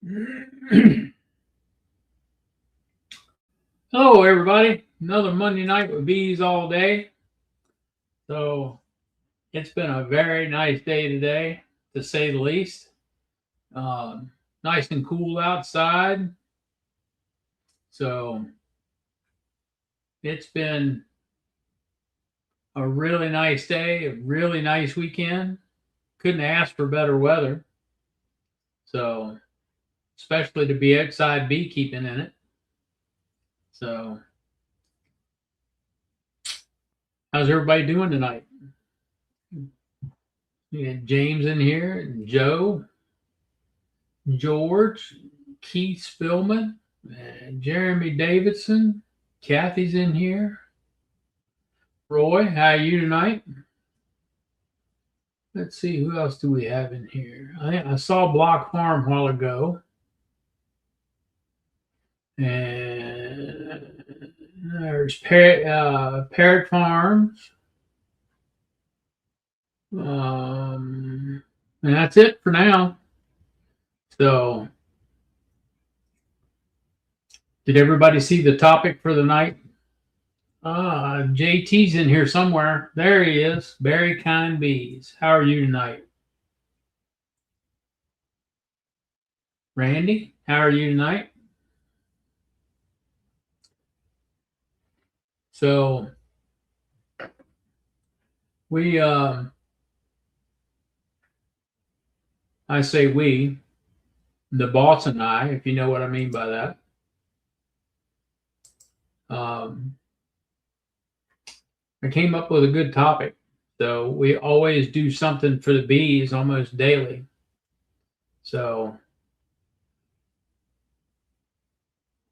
Hello, everybody. Another Monday night with bees all day. So it's been a very nice day today, to say the least. Um, Nice and cool outside. So it's been a really nice day, a really nice weekend. Couldn't ask for better weather. So, especially to be outside beekeeping in it. So, how's everybody doing tonight? You got James in here, Joe, George, Keith Spillman, and Jeremy Davidson. Kathy's in here. Roy, how are you tonight? Let's see, who else do we have in here? I saw Block Farm a while ago. And there's Parrot Farms. And that's it for now. So, did everybody see the topic for the night? JT's in here somewhere. There he is. Very kind bees. How are you tonight? Randy, how are you tonight? So we, I say we, the boss and I, if you know what I mean by that. I came up with a good topic. So we always do something for the bees almost daily. So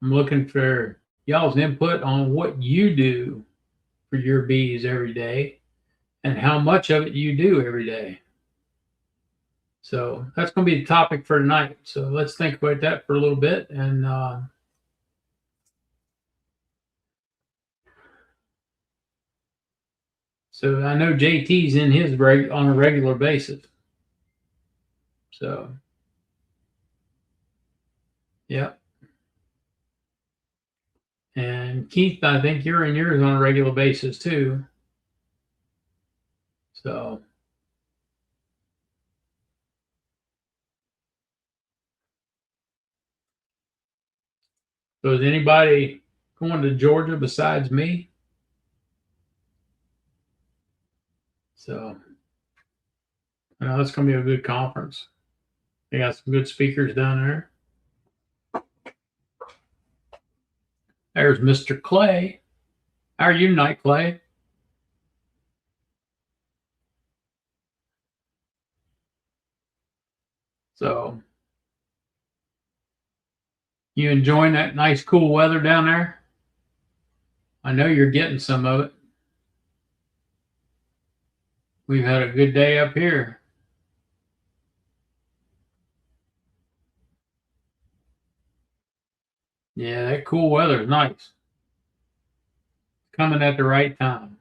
I'm looking for y'all's input on what you do for your bees every day and how much of it you do every day. So that's going to be the topic for tonight. So let's think about that for a little bit. And so I know JT's in his on a regular basis. So, yeah. And Keith, I think you're in yours on a regular basis too. So, is anybody going to Georgia besides me? So, I know that's going to be a good conference. They got some good speakers down there. There's Mr. Clay. How are you tonight, Clay? So, you enjoying that nice, cool weather down there? I know you're getting some of it. We've had a good day up here. Yeah, that cool weather is nice. Coming at the right time.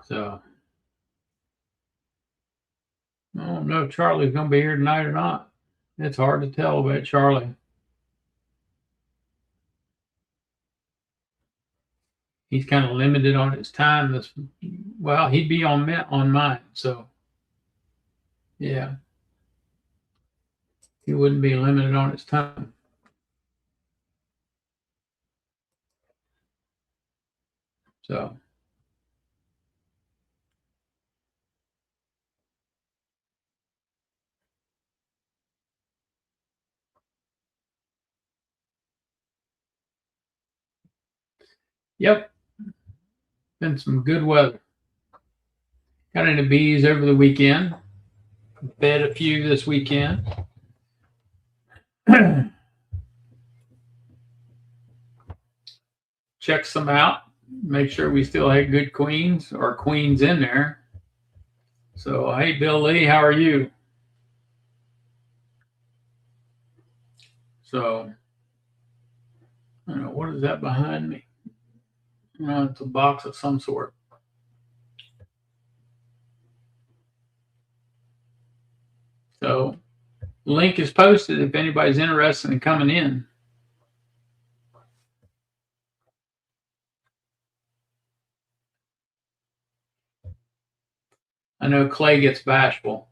So, I don't know if Charlie's going to be here tonight or not. It's hard to tell about Charlie. He's kind of limited on his time. Well, he'd be on mine. So, yeah, he wouldn't be limited on his time. So, yep, been some good weather. Got into bees over the weekend. Fed a few this weekend. Check some out. Make sure we still had good queens or queens in there. So, hey, Bill Lee, how are you? So, I don't know, what is that behind me? It's a box of some sort. So link is posted if anybody's interested in coming in. I know Clay gets bashful.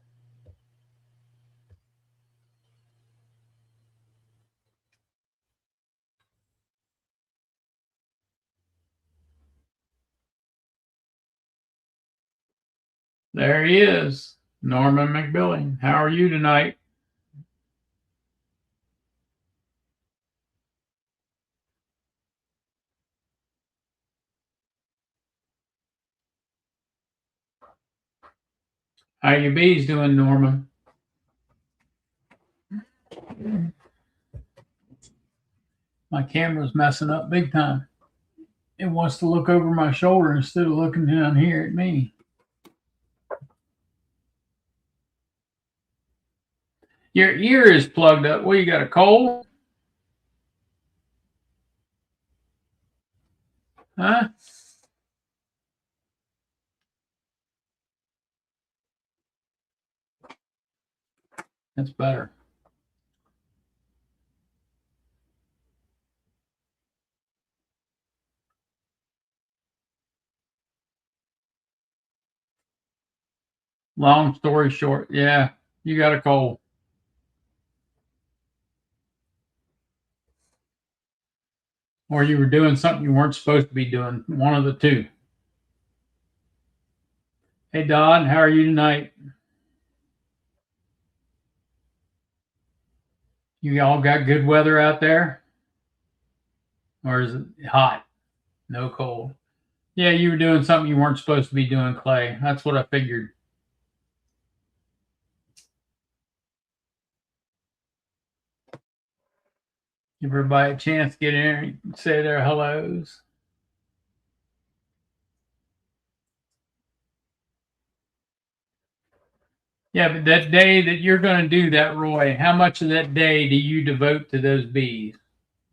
There he is, Norman McBilling. How are you tonight? How your bees doing, Norman? My camera's messing up big time. It wants to look over my shoulder instead of looking down here at me. Your ear is plugged up. Well, you got a cold? Huh? That's better. Long story short, yeah, you got a cold. Or you were doing something you weren't supposed to be doing. One of the two. Hey, Don, how are you tonight? You all got good weather out there? Or is it hot? No cold. Yeah, you were doing something you weren't supposed to be doing, Clay. That's what I figured. Give everybody a chance to get in there and say their hellos. Yeah, but that day that you're going to do that, Roy, how much of that day do you devote to those bees?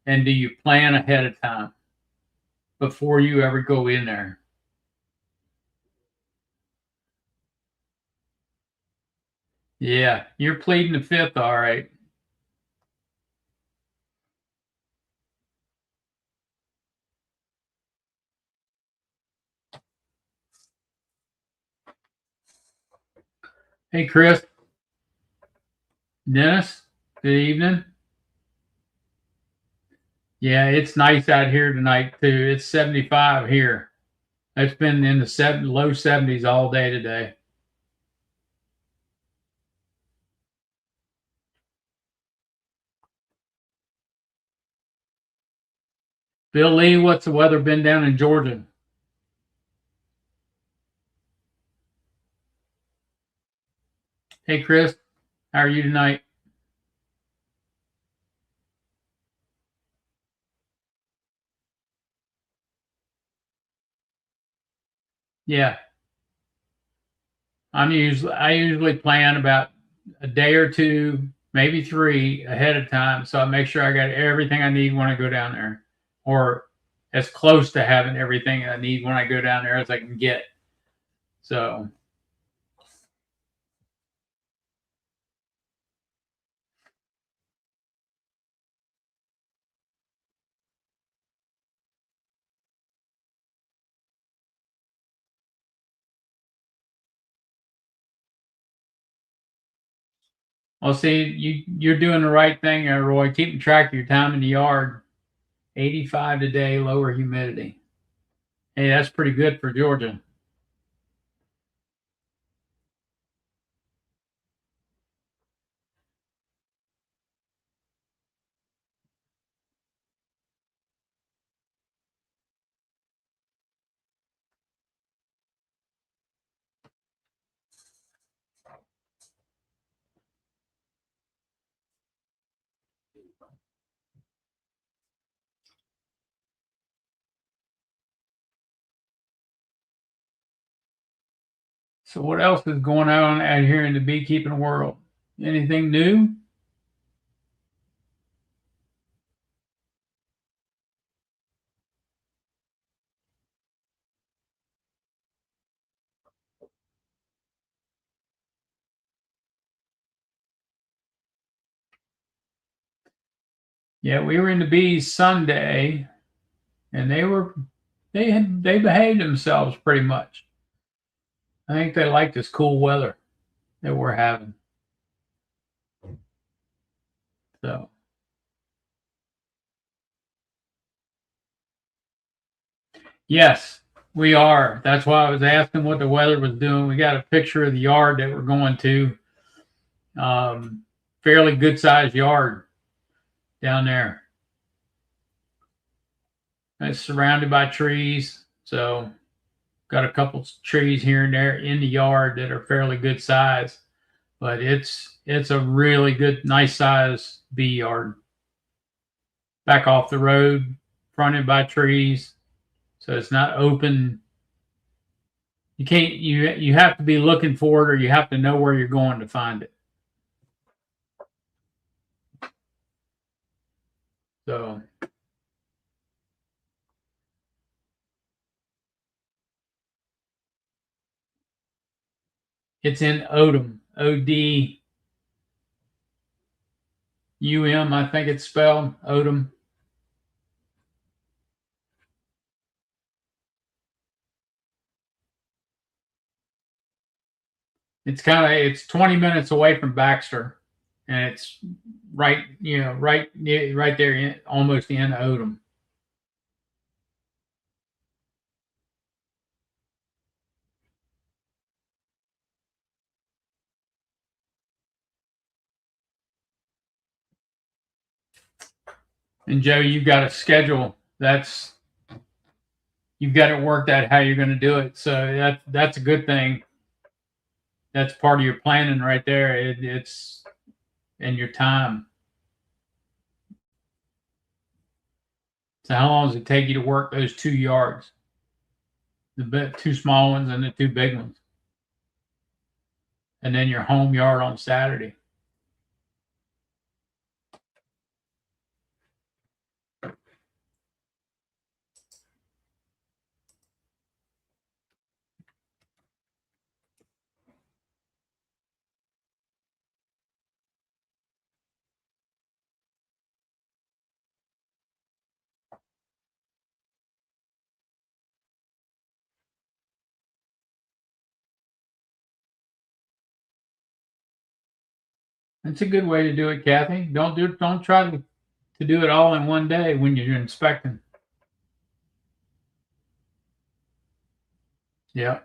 And do you plan ahead of time before you ever go in there? Yeah, you're pleading the fifth, all right. Hey, Chris, Dennis, good evening. Yeah, it's nice out here tonight, too. It's 75 here. It's been in the low 70s all day today. Bill Lee, what's the weather been down in Georgia? Hey, Chris, how are you tonight? Yeah, I usually plan about a day or two, maybe three ahead of time, so I make sure I got everything I need when I go down there, or as close to having everything I need when I go down there as I can get. So, well, see, you're doing the right thing there, Roy. Keeping track of your time in the yard. 85 today, lower humidity. Hey, that's pretty good for Georgia. So, what else is going on out here in the beekeeping world? Anything new? Yeah, we were in the bees Sunday, and they behaved themselves pretty much. I think they like this cool weather that we're having. So yes, we are. That's why I was asking what the weather was doing. We got a picture of the yard that we're going to. Fairly good sized yard down there. It's surrounded by trees, so got a couple trees here and there in the yard that are fairly good size. But it's a really good, nice size bee yard. Back off the road, fronted by trees, so it's not open. You can't you have to be looking for it, or you have to know where you're going to find it. So it's in Odum, Odum, I think it's spelled Odum. It's 20 minutes away from Baxter, and it's right right there almost in Odum. And Joe, you've got a schedule. You've got it worked out how you're going to do it. So that's a good thing. That's part of your planning right there. It's and your time. So how long does it take you to work those 2 yards? The two small ones and the two big ones, and then your home yard on Saturday. That's a good way to do it, Kathy. Don't try to do it all in one day when you're inspecting. Yeah,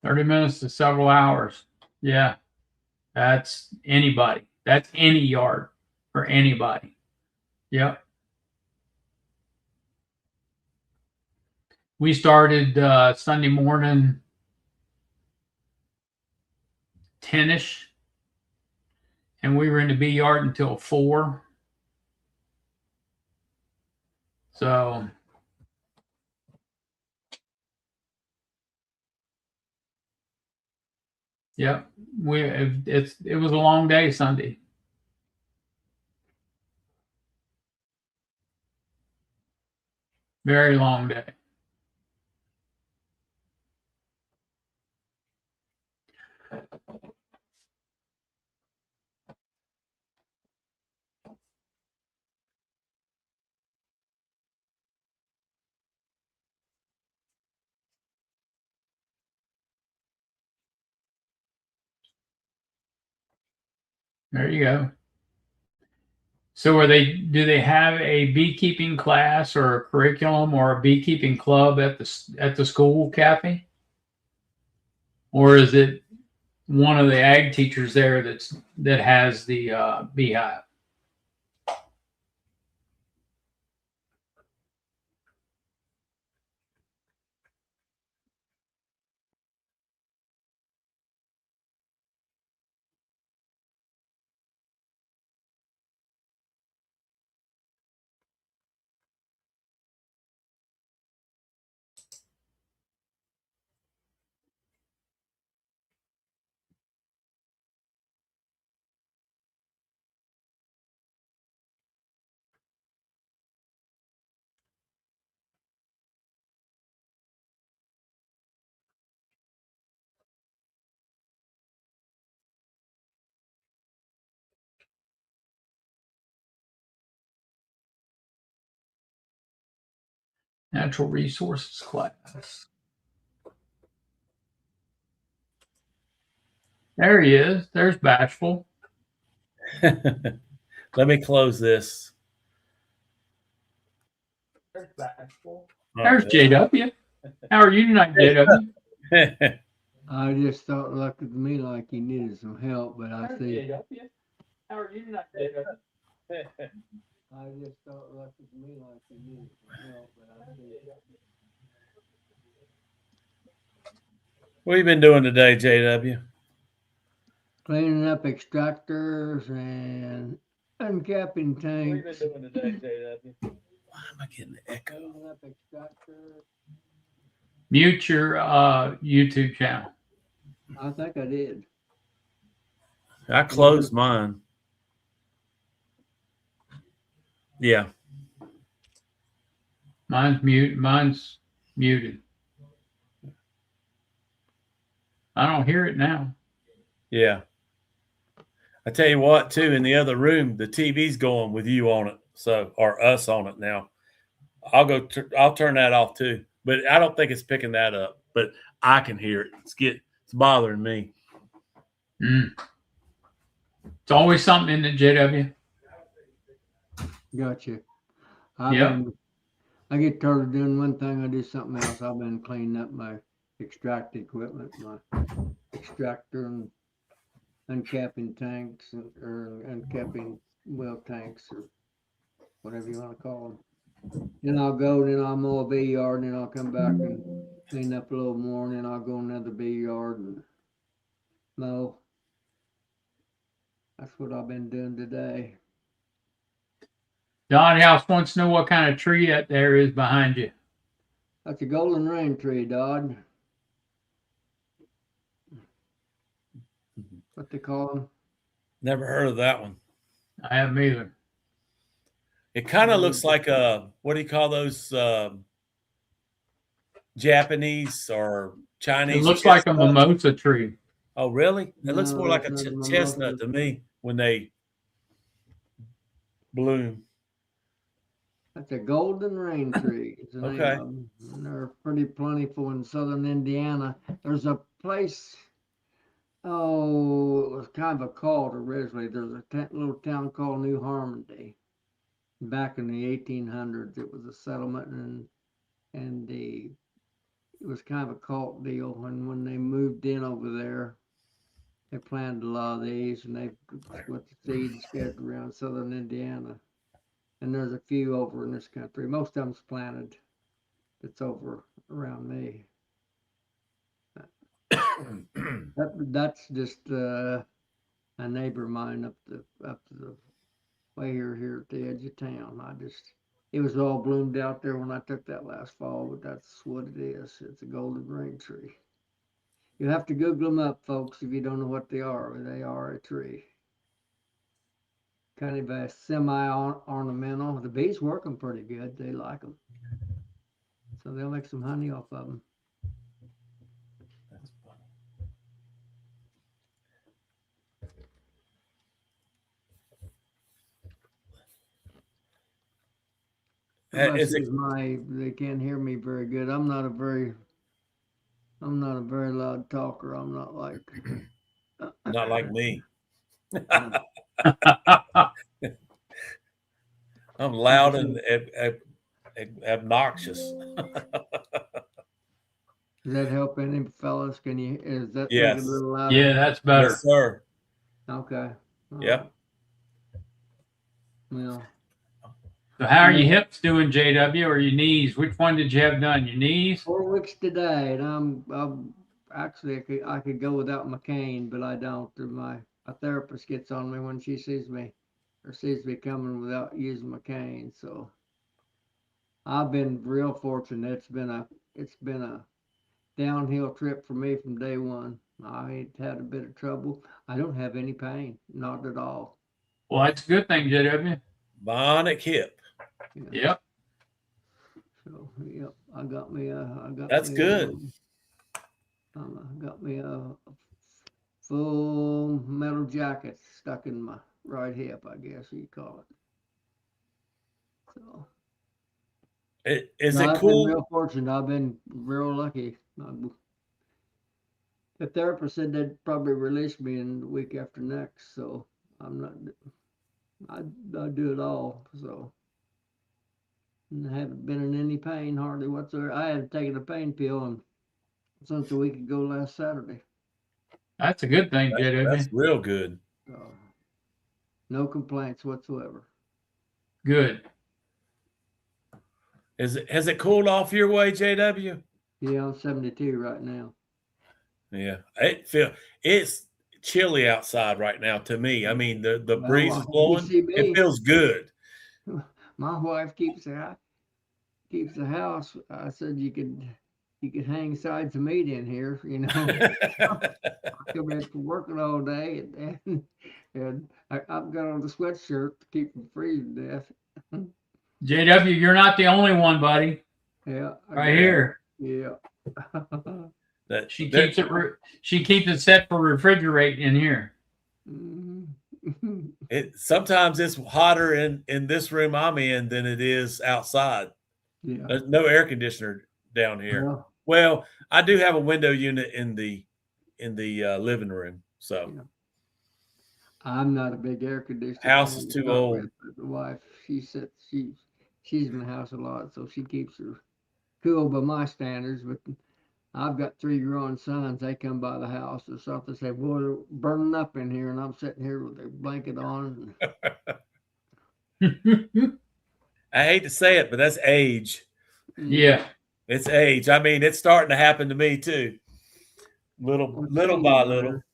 30 minutes to several hours. Yeah, that's anybody. That's any yard for anybody. Yep. We started Sunday morning 10ish, and we were in the bee yard until 4. So, yep, it was a long day Sunday. Very long day. There you go. So do they have a beekeeping class or a curriculum or a beekeeping club at the school, Kathy? Or is it one of the ag teachers there that has the beehive? Natural resources class. There he is. There's Bashful. Let me close this. There's Bashful. Oh, There's JW. How are you tonight, JW? I just thought it looked to me like he needed some help, but I There's see. JW. How are you tonight, JW? I just thought it looked to me like he needed some help, but I see. What have you been doing today, JW? Cleaning up extractors and uncapping What have you been tanks. doing today, JW? Why am I getting the echo? Cleaning up extractors. Mute your YouTube channel. I think I did. I closed mine. Yeah. Mine's mute. Mine's muted. I don't hear it now. Yeah. I tell you what, too, in the other room, the TV's going with you on it, so or us on it now. I'll turn that off too, but I don't think it's picking that up. But I can hear it. It's bothering me. It's always something in the JW. Gotcha. Yep. I get tired of doing one thing, I do something else. I've been cleaning up my extract equipment, my extractor and uncapping tanks or uncapping well tanks or whatever you want to call them. Then I'll go, then I'll mow a bee yard, and then I'll come back and clean up a little more, and then I'll go another bee yard and mow. That's what I've been doing today. Don House wants to know what kind of tree that there is behind you. That's a golden rain tree, Dodd. What they call them? Never heard of that one. I haven't either. It kind of looks like what do you call those Japanese or Chinese? It looks like a mimosa tree. Oh, really? It looks No, more like a that's not a chestnut mimosa. to me when they bloom. That's a golden rain tree. It's the name Okay. of them. And they're pretty plentiful in southern Indiana. There's a place. Oh, it was kind of a cult originally. There's a little town called New Harmony. Back in the 1800s, it was a settlement, and it was kind of a cult deal. And when they moved in over there, they planted a lot of these, and they put the seeds scattered around southern Indiana. And there's a few over in this country. Most of them's planted. That's over around me. That's just a neighbor of mine up the way here at the edge of town. It was all bloomed out there when I took that last fall, but that's what it is. It's a golden rain tree. You have to Google them up, folks, if you don't know what they are. They are a tree. Kind of a semi-ornamental. The bees work them pretty good. They like them. So they'll make some honey off of them. That's funny. They can't hear me very good. I'm not a very loud talker. I'm not like Not like me. I'm loud and obnoxious. Does that help any fellas? Is that Yes. a little louder? Yeah, that's better. Yes, sir. Okay. Yep. Well, So how are your hips doing, JW, or your knees? Which one did you have done? Your knees? 4 weeks today, and I'm actually I could go without my cane, but I don't. My therapist gets on me when she sees me coming without using my cane. So I've been real fortunate. It's been a downhill trip for me from day one. I ain't had a bit of trouble. I don't have any pain, not at all. Well, that's a good thing, JW. Bionic hip. Yeah. Yep. So yep, I got me That's good. Got me a full metal jacket stuck in my right hip, I guess you call it. So Is No, it I've been cool? real fortunate. I've been real lucky. The therapist said they'd probably release me in the week after next, so I'm not. I do it all, so I haven't been in any pain hardly whatsoever. I hadn't taken a pain pill since a week ago last Saturday. That's a good thing, That's JW. real good. So no complaints whatsoever. Good. Has it cooled off your way, JW? Yeah, I'm 72 right now. Yeah, it's chilly outside right now to me. I mean, the breeze is Well, you blowing. see It me. feels good. My wife keeps the house. I said you could hang sides of meat in here, you know. I come in from working all day and I've got on the sweatshirt to keep from freezing to death. JW, you're not the only one, buddy. Yeah, I Right got here. yeah. that She that keeps it. She keeps it set for refrigerate in here. it sometimes it's hotter in this room I'm in than it is outside. Yeah. There's no air conditioner down here. Well, Well, I do have a window unit in the living room, so yeah. I'm not a big air conditioner house is fan to too start old. with, but the wife, she's in the house a lot, so she keeps her cool by my standards. But I've got 3 growing sons. They come by the house or something, say, "Boy, they're burning up in here," and I'm sitting here with a blanket on. I hate to say it, but that's age. Yeah. It's age. I mean, it's starting to happen to me too. Well, Little some get by little. better.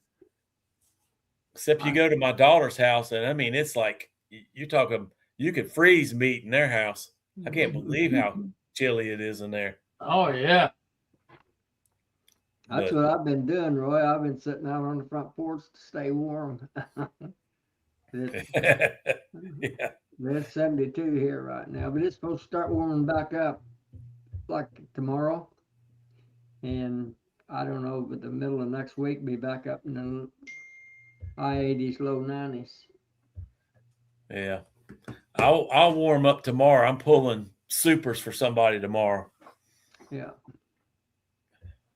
Except you I, go to my daughter's house, and I mean, it's like you're talking. You could freeze meat in their house. I can't believe how chilly it is in there. Oh yeah. That's But what I've been doing, Roy. I've been sitting out on the front porch to stay warm. It's yeah, it's 72 here right now, but it's supposed to start warming back up like tomorrow, and I don't know, but the middle of next week be back up in the high 80s, low 90s. yeah. I'll warm up tomorrow. I'm pulling supers for somebody tomorrow. Yeah,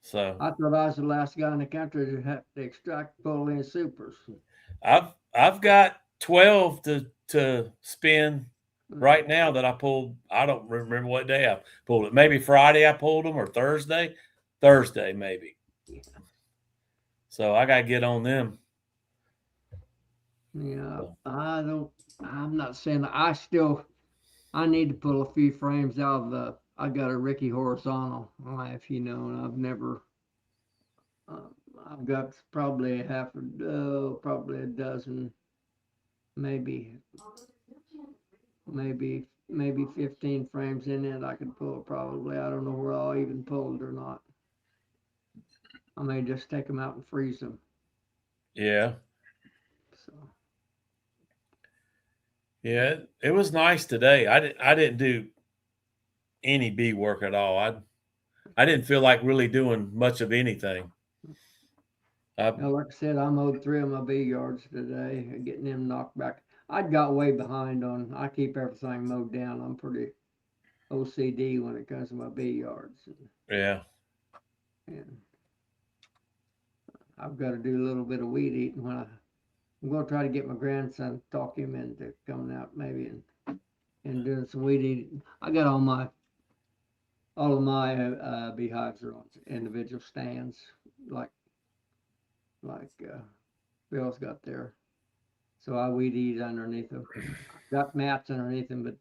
So I thought I was the last guy in the country to have to extract pull in supers. I've got 12 to spin right now that I pulled. I don't remember what day I pulled it. Maybe Friday I pulled them or Thursday. Thursday maybe. So I gotta get on them. Yeah, So, I'm not saying I need to pull a few frames out of I got a Ricky horizontal knife, you know, and I've never, uh, I've got probably probably a dozen, maybe, maybe 15 frames in it I could pull probably. I don't know where I'll even pull it or not. I may just take them out and freeze them. yeah. So, Yeah, it was nice today. I didn't do any bee work at all. I didn't feel like really doing much of anything. like I said, I mowed 3 of my bee yards today, getting them knocked back. I'd got way behind I keep everything mowed down. I'm pretty OCD when it comes to my bee yards. Yeah. And I've got to do a little bit of weed eating I'm going to try to get my grandson, talk him into coming out maybe and doing some weed eating. I got all of my beehives are on individual stands, like Bill's got there. So I weed eat underneath them. I've got mats underneath them, but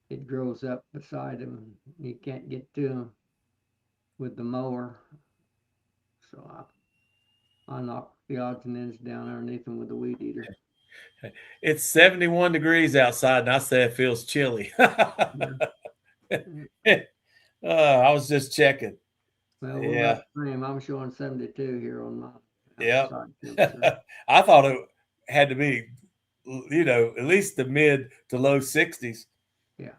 it grows up beside them. You can't get to them with the mower. So I knock the odds and ends down underneath them with the weed eater. It's 71 degrees outside, and I say it feels chilly. I was just checking. Well, we're Yeah. about the same. I'm showing 72 here on my Yeah. outside temperature. I thought it had to be, at least the mid to low 60s. Yeah.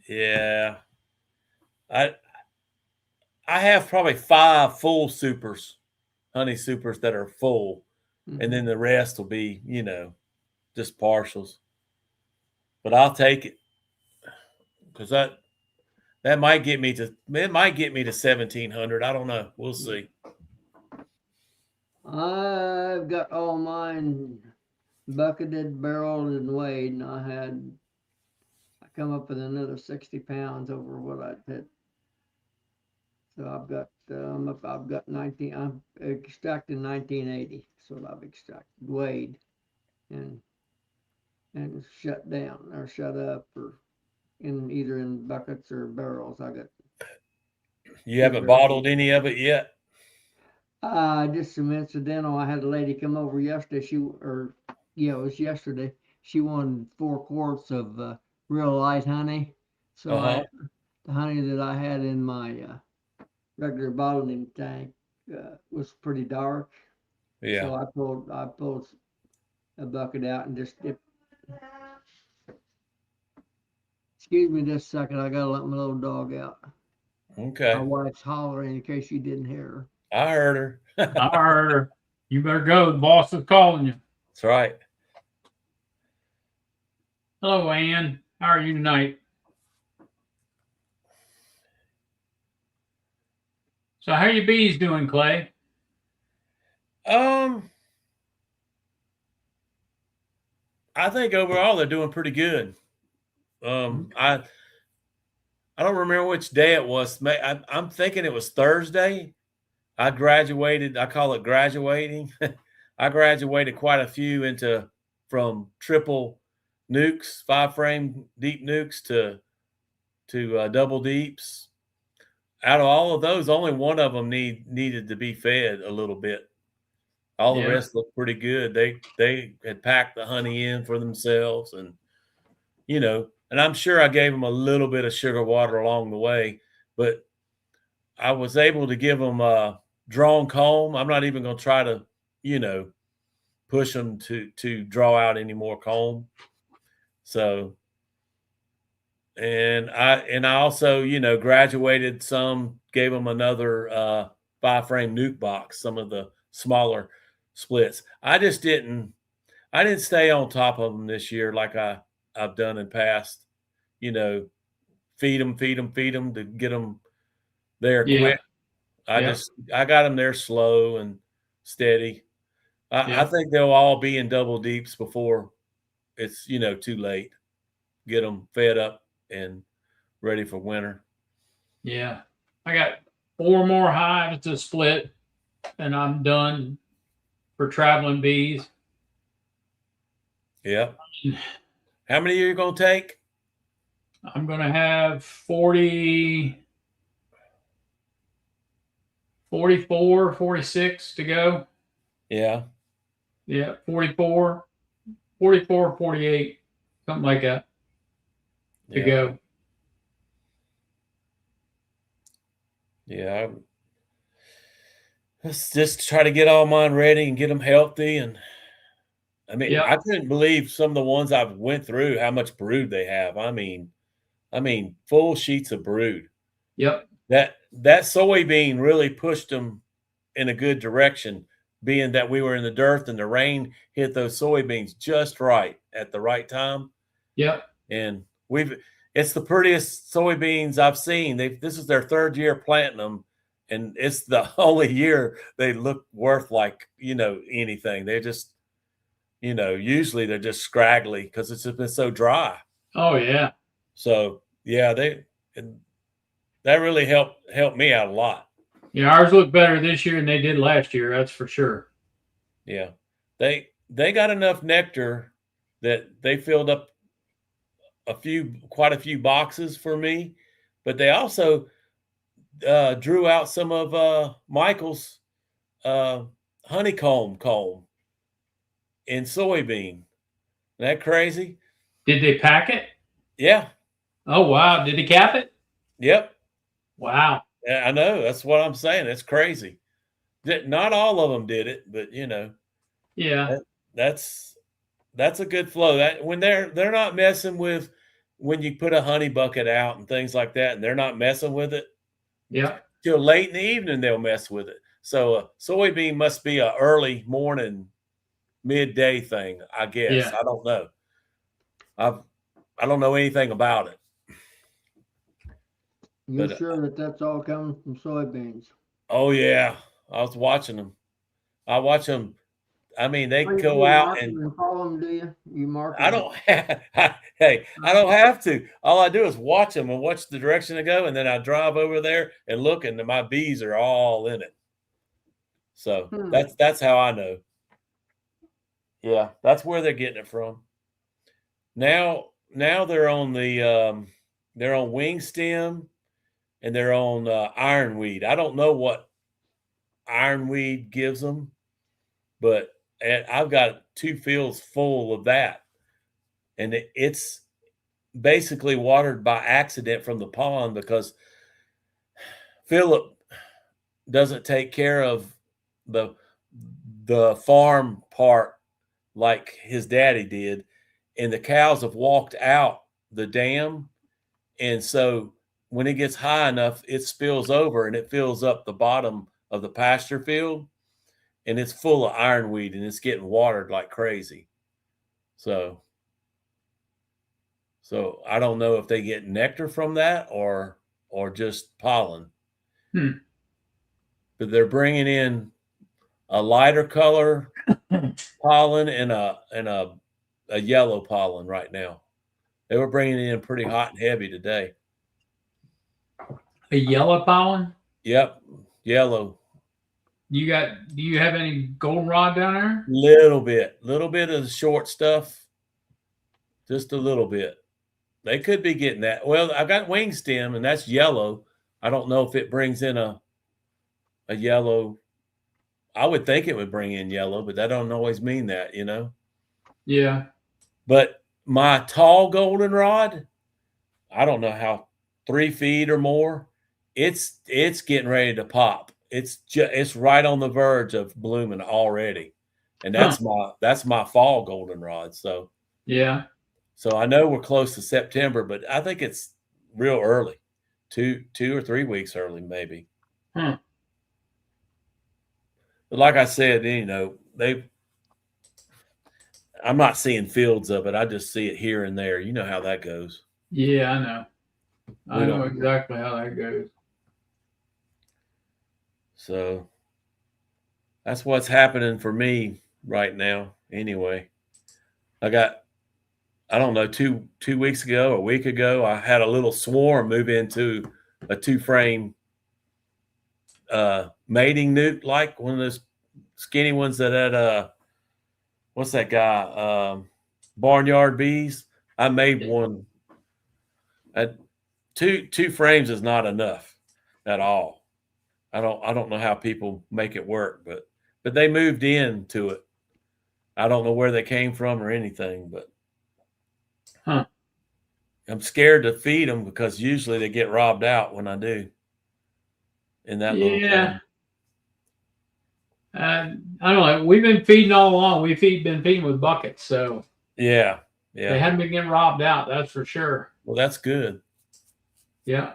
Yeah. I have probably 5 full supers, honey supers that are full, and then the rest will be, just partials. But I'll take it. because that might get me to 1,700. I don't know. We'll see. I've got all mine bucketed, barreled, and weighed, and I come up with another 60 pounds over what I put. So I've got 19. I'm extracting 1980. So I've extracted, weighed, and shut down or shut up, or either in buckets or barrels. I got. You haven't bottled any of it yet? Just some incidental. I had a lady come over yesterday. It was yesterday. She wanted 4 quarts of real light honey. So the honey that I had in my regular bottling tank was pretty dark. Yeah. So I pulled a bucket out and just dipped. Excuse me just a second. I gotta let my little dog out. Okay. My wife's hollering in case you didn't hear her. I heard her. I heard her. You better go. The boss is calling you. That's right. Hello, Ann. How are you tonight? So how are your bees doing, Clay? I think overall they're doing pretty good. I don't remember which day it was. I'm thinking it was Thursday. I graduated. I call it graduating. I graduated quite a few from triple nukes, 5-frame deep nukes to double deeps. Out of all of those, only one of them needed to be fed a little bit. All the rest looked pretty good. They had packed the honey in for themselves, and and I'm sure I gave them a little bit of sugar water along the way, but I was able to give them a drawn comb. I'm not even going to try to, push them to draw out any more comb. So, and I also, graduated some, gave them another 5-frame nuke box, some of the smaller splits. I didn't stay on top of them this year like I've done in past. Feed them to get them there quick. I got them there slow and steady. I think they'll all be in double deeps before it's too late. Get them fed up and ready for winter. Yeah, I got 4 more hives to split, and I'm done for traveling bees. Yeah. How many are you going to take? I'm going to have 44, 46 to go. Yeah. Yeah, 44, 48, something like that to go. Yeah. Let's just try to get all mine ready and get them healthy. And I mean, I couldn't believe some of the ones I've went through, how much brood they have. I mean, full sheets of brood. Yep. That soybean really pushed them in a good direction, being that we were in the dirt and the rain hit those soybeans just right at the right time. Yep. And it's the prettiest soybeans I've seen. This is their 3rd year planting them, and it's the only year they look worth anything. They're just, usually they're just scraggly because it's just been so dry. Oh yeah. So yeah, that really helped me out a lot. Yeah, ours look better this year than they did last year. That's for sure. Yeah, they got enough nectar that they filled up quite a few boxes for me, but they also drew out some of Michael's honeycomb comb in soybean. Isn't that crazy? Did they pack it? Yeah. Oh wow! Did he cap it? Yep. Wow. Yeah, I know. That's what I'm saying. It's crazy. Not all of them did it, but Yeah. That's a good flow. That when they're not messing with when you put a honey bucket out and things like that, and they're not messing with it. Yeah. Till late in the evening they'll mess with it. So soybean must be a early morning, midday thing, I guess. Yeah. I don't know. I don't know anything about it. You're But sure that that's all coming from soybeans? oh yeah, I was watching them. I watch them. I mean, they Oh, you go do out mark and them and follow them, do you? You mark I them? don't have, hey, I don't have to. All I do is watch them and watch the direction they go, and then I drive over there and look, and my bees are all in it. So that's how I know. Yeah, that's where they're getting it from. Now they're on they're on wing stem and they're on ironweed. I don't know what ironweed gives them, but I've got 2 fields full of that, and it's basically watered by accident from the pond because Philip doesn't take care of the the farm part like his daddy did, and the cows have walked out the dam, and so when it gets high enough, it spills over and it fills up the bottom of the pasture field, and it's full of ironweed and it's getting watered like crazy. So I don't know if they get nectar from that or just pollen. Hmm. But they're bringing in a lighter color pollen and a yellow pollen right now. They were bringing it in pretty hot and heavy today. A yellow pollen? Yep, yellow. Do you have any goldenrod down there? Little bit of the short stuff, just a little bit. They could be getting that. Well, I got wing stem, and that's yellow. I don't know if it brings in a yellow. I would think it would bring in yellow, but that don't always mean that, you know. Yeah. But my tall goldenrod, I don't know how 3 feet or more. It's getting ready to pop. It's right on the verge of blooming already, and that's my fall goldenrod. So Yeah. I know we're close to September, but I think it's real early, 2 or 3 weeks early, maybe. Huh. But like I said, you know, I'm not seeing fields of it. I just see it here and there. You know how that goes. Yeah, I know. I We know don't. exactly how that goes. So that's what's happening for me right now. Anyway, I don't know, two weeks ago, a week ago, I had a little swarm move into a 2-frame mating nute, like one of those skinny ones that had what's that guy? Barnyard Bees. I made one. At two frames is not enough at all. I don't know how people make it work, but they moved into it. I don't know where they came from or anything, but I'm scared to feed them because usually they get robbed out when I do in that little Yeah. town. I don't know. We've been feeding all along. Been feeding with buckets, so Yeah, they yeah. haven't been getting robbed out. That's for sure. Well, that's good. Yeah.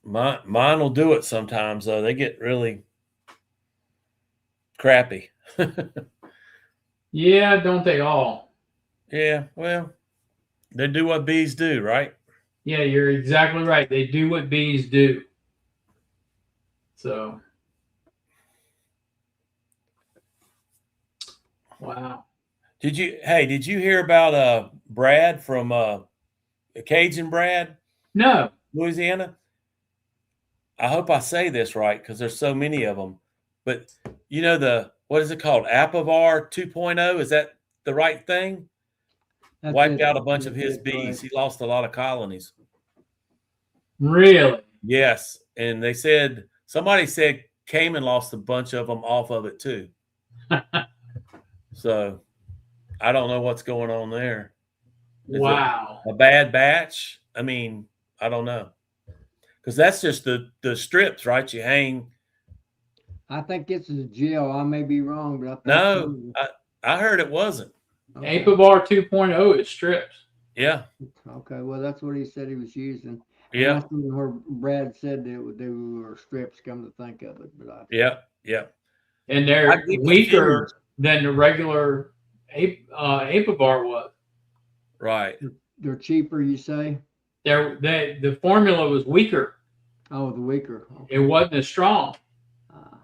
Mine will do it sometimes though. They get really crappy. Yeah, don't they all? Yeah, well, they do what bees do, right? Yeah, you're exactly right. They do what bees do. So, wow. Did you hear about Brad from Cajun Brad, No. Louisiana? I hope I say this right because there's so many of them. But you know what is it called? Apivar 2.0? Is that the right thing? That's Wiped it. out a bunch of That's his it, bees. right. He lost a lot of colonies. Really? Yes, and somebody said Cayman lost a bunch of them off of it too. So I don't know what's going on there. Is wow. it a bad batch? I mean, I don't know. Because that's just the strips, right? You hang. I think it's a gel. I may be wrong, but I think No, I heard it wasn't. Okay. Apivar 2.0 is strips. Yeah. Okay, well, that's what he said he was using. And Yeah. that's where Brad said they were strips, come to think of it. But Yeah. Yeah. And they're I get weaker confused. than the regular Apivar was. Right. they're cheaper, you say? The formula was weaker. Oh, the weaker. It Okay. wasn't as strong. Uh,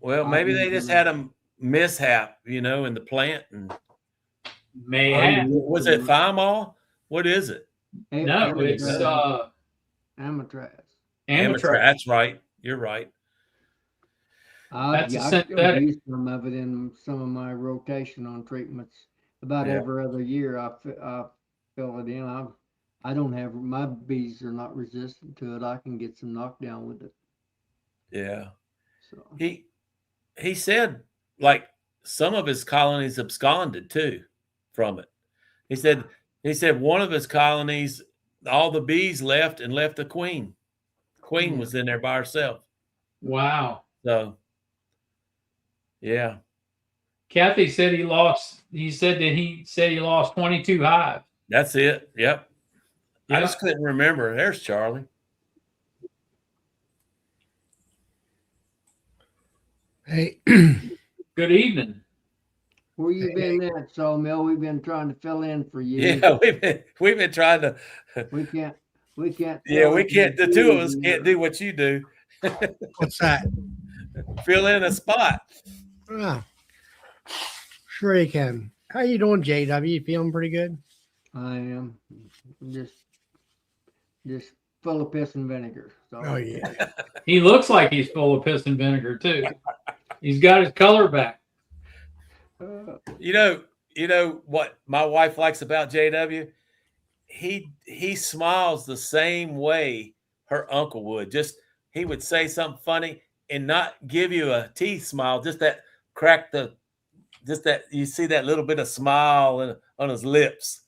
Well, I've maybe they never just known. had a mishap, in the plant. And May I have. used was it them. thymol? What is it? No, it's Amatraz. Amtrak. That's right. You're right. I've That's a yeah, I've still synthetic. used some of it in some of my rotation on treatments. About Yeah. every other year, I fill it in. I don't have my bees are not resistant to it. I can get some knockdown with it. Yeah. So He said like some of his colonies absconded too from it. He said he said one of his colonies, all the bees left and left the queen. Queen yeah, was in there by herself. Wow. So yeah. Kathy said he said he lost 22 hives. That's it. Yep. I Yeah. just couldn't remember. There's Charlie. Hey, Good evening. where you been at, Sawmill? We've been trying to fill in for you. Yeah, we've been trying to We can't we can't yeah, fill we in your can't the two of us shoes can't either. do what you do. what's that? Fill in a spot. Oh, sure you can. How you doing, JW? You feeling pretty good? I am just full of piss and vinegar. So Oh yeah. He looks like he's full of piss and vinegar too. He's got his color back. You know what my wife likes about JW? He smiles the same way her uncle would. Just he would say something funny and not give you a teeth smile, just that crack the just that you see that little bit of smile on his lips.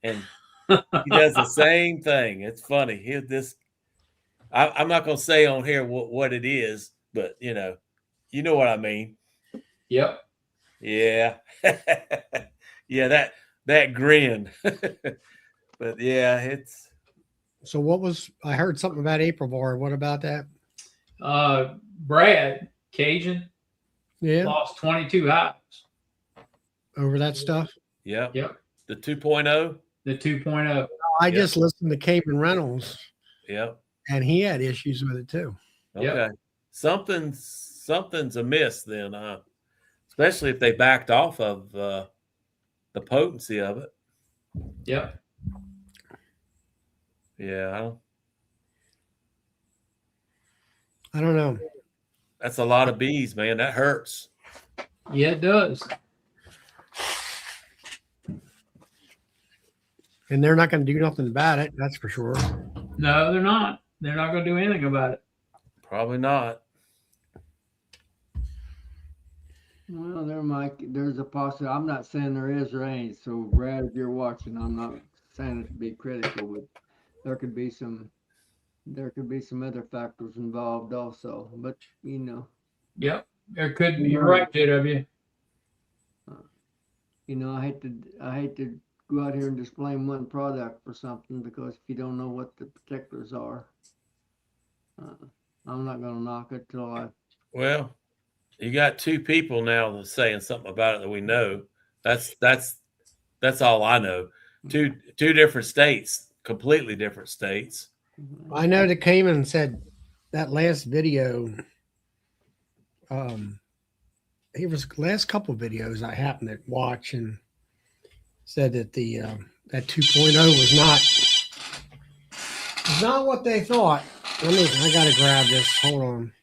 And he does the same thing. It's funny. He'll just I'm not gonna say on here what it is, but you know what I mean. Yep. Yeah. Yeah, that grin. But yeah, it's So what was I heard something about April bar? What about that? Brad Cajun Yeah, lost 22 hives. over that stuff. yep. Yep. The 2.0. The 2.0. I Yep. just listened to Cayman Reynolds, Yep. and he had issues with it too. Okay. Yep. Something's amiss then, especially if they backed off of the potency of it. Yep. Yeah, I don't know. that's a lot of bees, man. That hurts. Yeah, it does. And they're not going to do nothing about it. That's for sure. No, they're not. They're not going to do anything about it. Probably not. well, there's a possibility. I'm not saying there is or ain't. So Brad, if you're watching, I'm not saying it to be critical, but there could be some other factors involved also. But Yep. There could be. You You're know. right, JW. I hate to go out here and just blame one product for something because if you don't know what the particulars are, I'm not going to knock it till I. Well, you got two people now that's saying something about it that we know. That's all I know. Two different states, completely different states. I know that Cayman said that last video. He was last couple videos I happened to watch and said that the that 2.0 was not what they thought. I gotta grab this. Hold on.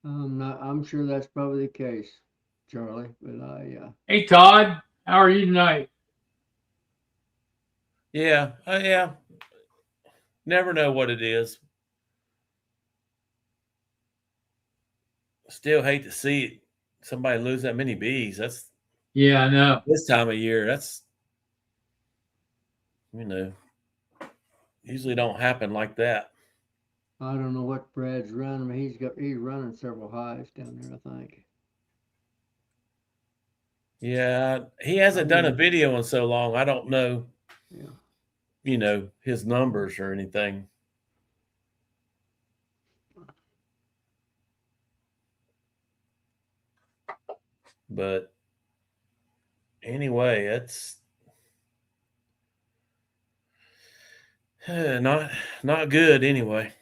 I'm sure that's probably the case, Charlie. But Hey, Todd. How are you tonight? Yeah, yeah. Never know what it is. Still hate to see it. Somebody lose that many bees. That's Yeah, I know. this time of year. That's usually don't happen like that. I don't know what Brad's running. He's running several hives down there, I think. Yeah, he hasn't done a video in so long. I don't know, Yeah. His numbers or anything. But anyway, Not good anyway.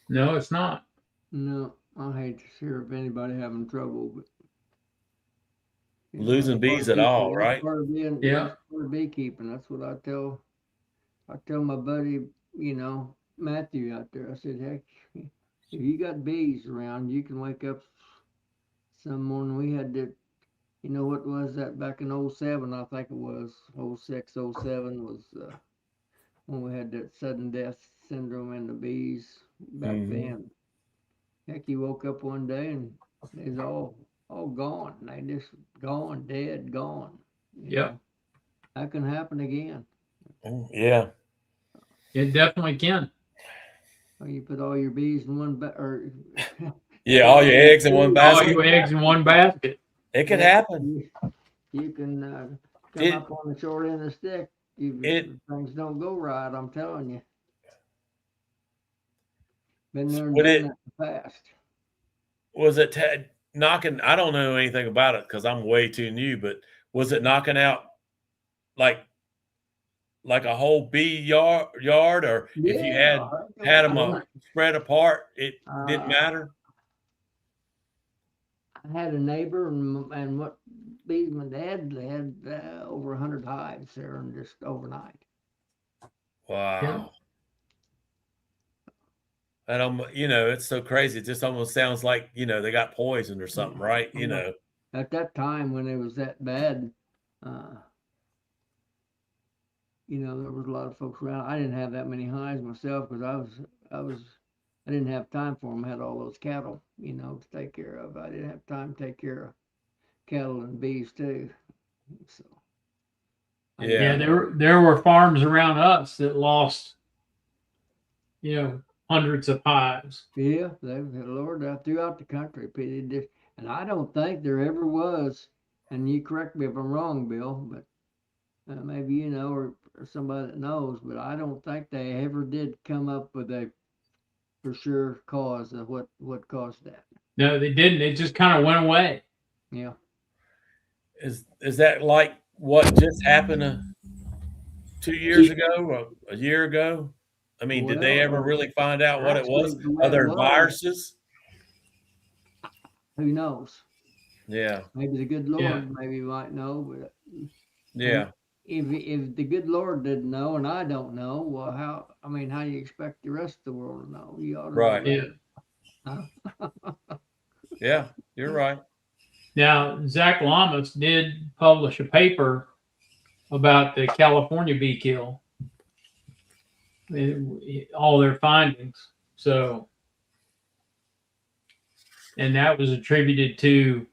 No, it's not. No, I hate to hear of anybody having trouble, but Losing that's part bees of at all, beekeeping. That's right? part of being, Yeah. that's part of beekeeping. That's what I tell my buddy, Matthew out there. I said, heck, if you got bees around, you can wake up some morning. We had to, what was that back in '07? I think it was '06, '07 was when we had that sudden death syndrome in the bees back then. Heck, you woke up one day and it's all gone. They just gone, dead, gone. Yep. That can happen again. Yeah. It definitely can. Or you put all your bees in one or Yeah, all your eggs in one All basket. your eggs in one basket. It could happen. You can come Did- up on the short end of the stick. If things don't go right, I'm telling you. Been there and Would done it- that in the past. Was it knocking? I don't know anything about it because I'm way too new. But was it knocking out like a whole bee yard, or if you had them spread apart, it didn't matter? I had a neighbor, and what bees my dad had over 100 hives there, and just overnight. Wow. Yeah. That it's so crazy. It just almost sounds like they got poisoned or something, right? At that time when it was that bad, there was a lot of folks around. I didn't have that many hives myself because I didn't have time for them. I had all those cattle, to take care of. I didn't have time to take care of cattle and bees too. So. Yeah, there were farms around us that lost, hundreds of hives. Yeah, Lord, throughout the country, and I don't think there ever was. And you correct me if I'm wrong, Bill, but maybe you know or somebody that knows. But I don't think they ever did come up with a for sure cause of what caused that. No, they didn't. It just kind of went away. Yeah. Is that like what just happened 2 years ago or a year ago? I mean, did they ever really find out what it was? Are there viruses? Who knows? Yeah. Maybe the good Lord maybe might know, but yeah. If the good Lord didn't know and I don't know, well, how do you expect the rest of the world to know? You ought to right. Know. Yeah, you're right. Now, Zach Lamas did publish a paper about the California bee kill, all their findings. So, and that was attributed to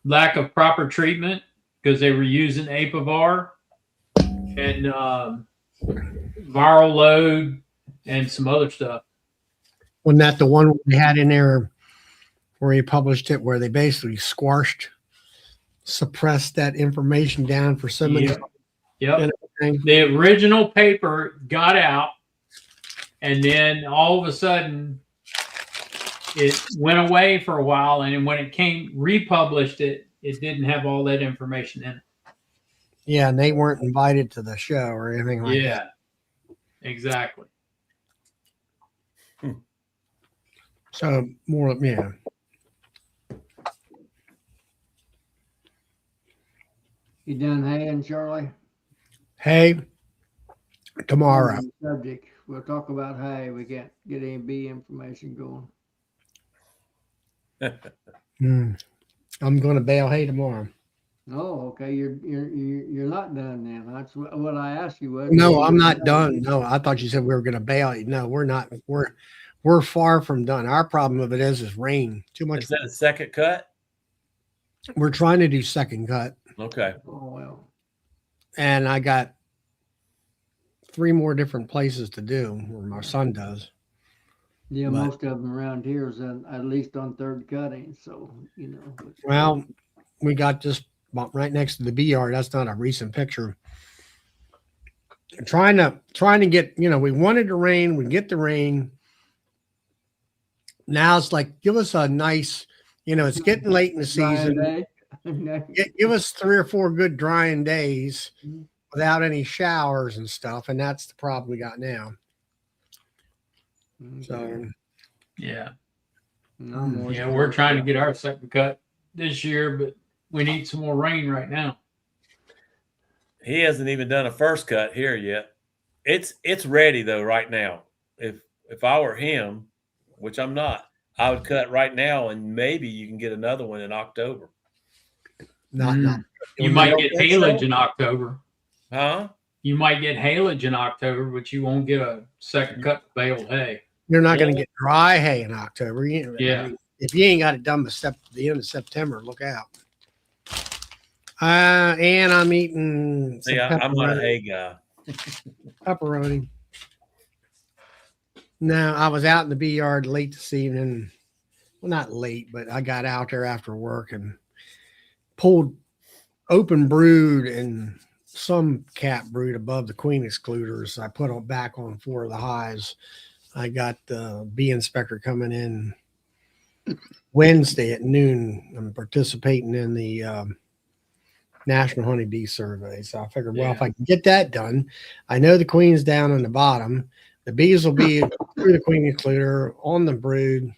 lack of proper treatment because they were using Apivar and viral load and some other stuff. Wasn't that the one we had in there where he published it, where they basically suppressed that information down for so many? Yep. The original paper got out, and then all of a sudden it went away for a while, and when it republished it didn't have all that information in it. Yeah, and they weren't invited to the show or anything like that. Yeah, exactly. So more, yeah. You done haying, Charlie? Hay tomorrow. Subject. We'll talk about hay. We can't get any bee information going. I'm going to bale hay tomorrow. Oh, okay. You're not done then. That's what I asked you. Was no, I'm not done. No, I thought you said we were going to bale. No, we're not. We're far from done. Our problem of it is rain. Too much. Is that a second cut? We're trying to do second cut. Okay. Oh well. And I got 3 more different places to do, or my son does. Yeah, most of them around here is at least on third cutting. So Well, we got this right next to the bee yard. That's not a recent picture. Trying to get, we wanted the rain, we get the rain. Now it's like, give us a nice, it's getting late in the season. Day. Give us 3 or 4 good drying days, without any showers and stuff, and that's the problem we got now. Okay. So Yeah. No more. Yeah, we're trying to get our second cut this year, but we need some more rain right now. He hasn't even done a first cut here yet. It's ready though right now. If I were him, which I'm not, I would cut right now, and maybe you can get another one in October. not. You might don't get think so? haylage in October. Huh? You might get haylage in October, but you won't get a second cut baled hay. You're not going to get dry hay in October. Yeah. If you ain't got it done by the end of September, look out. And I'm eating some See, I'm not a hay guy. pepperoni. No, I was out in the bee yard late this evening. Well, not late, but I got out there after work and pulled open brood and some cap brood above the queen excluders. I put them back on 4 of the hives. I got the bee inspector coming in Wednesday at noon. I'm participating in the National Honeybee Survey. So I figured, well, if I can get that done, I know the queen's down on the bottom. The bees will be through the queen excluder on the brood,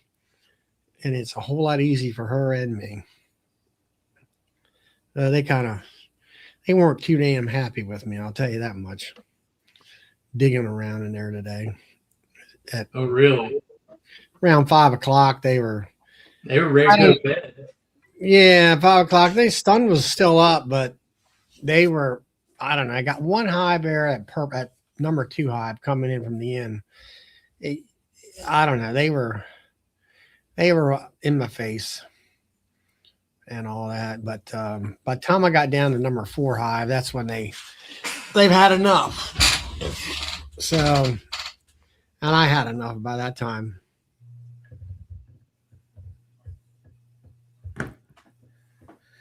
and it's a whole lot easy for her and me. They weren't too damn happy with me, I'll tell you that much. Digging around in there today. Oh, really? Around 5 o'clock, they were ready to go to bed. Yeah, 5 o'clock. The sun was still up, but they were, I don't know. I got one hive there at number 2 hive coming in from the inn. I don't know. They were in my face and all that. But by the time I got down to number 4 hive, that's when they've had enough. So, and I had enough by that time.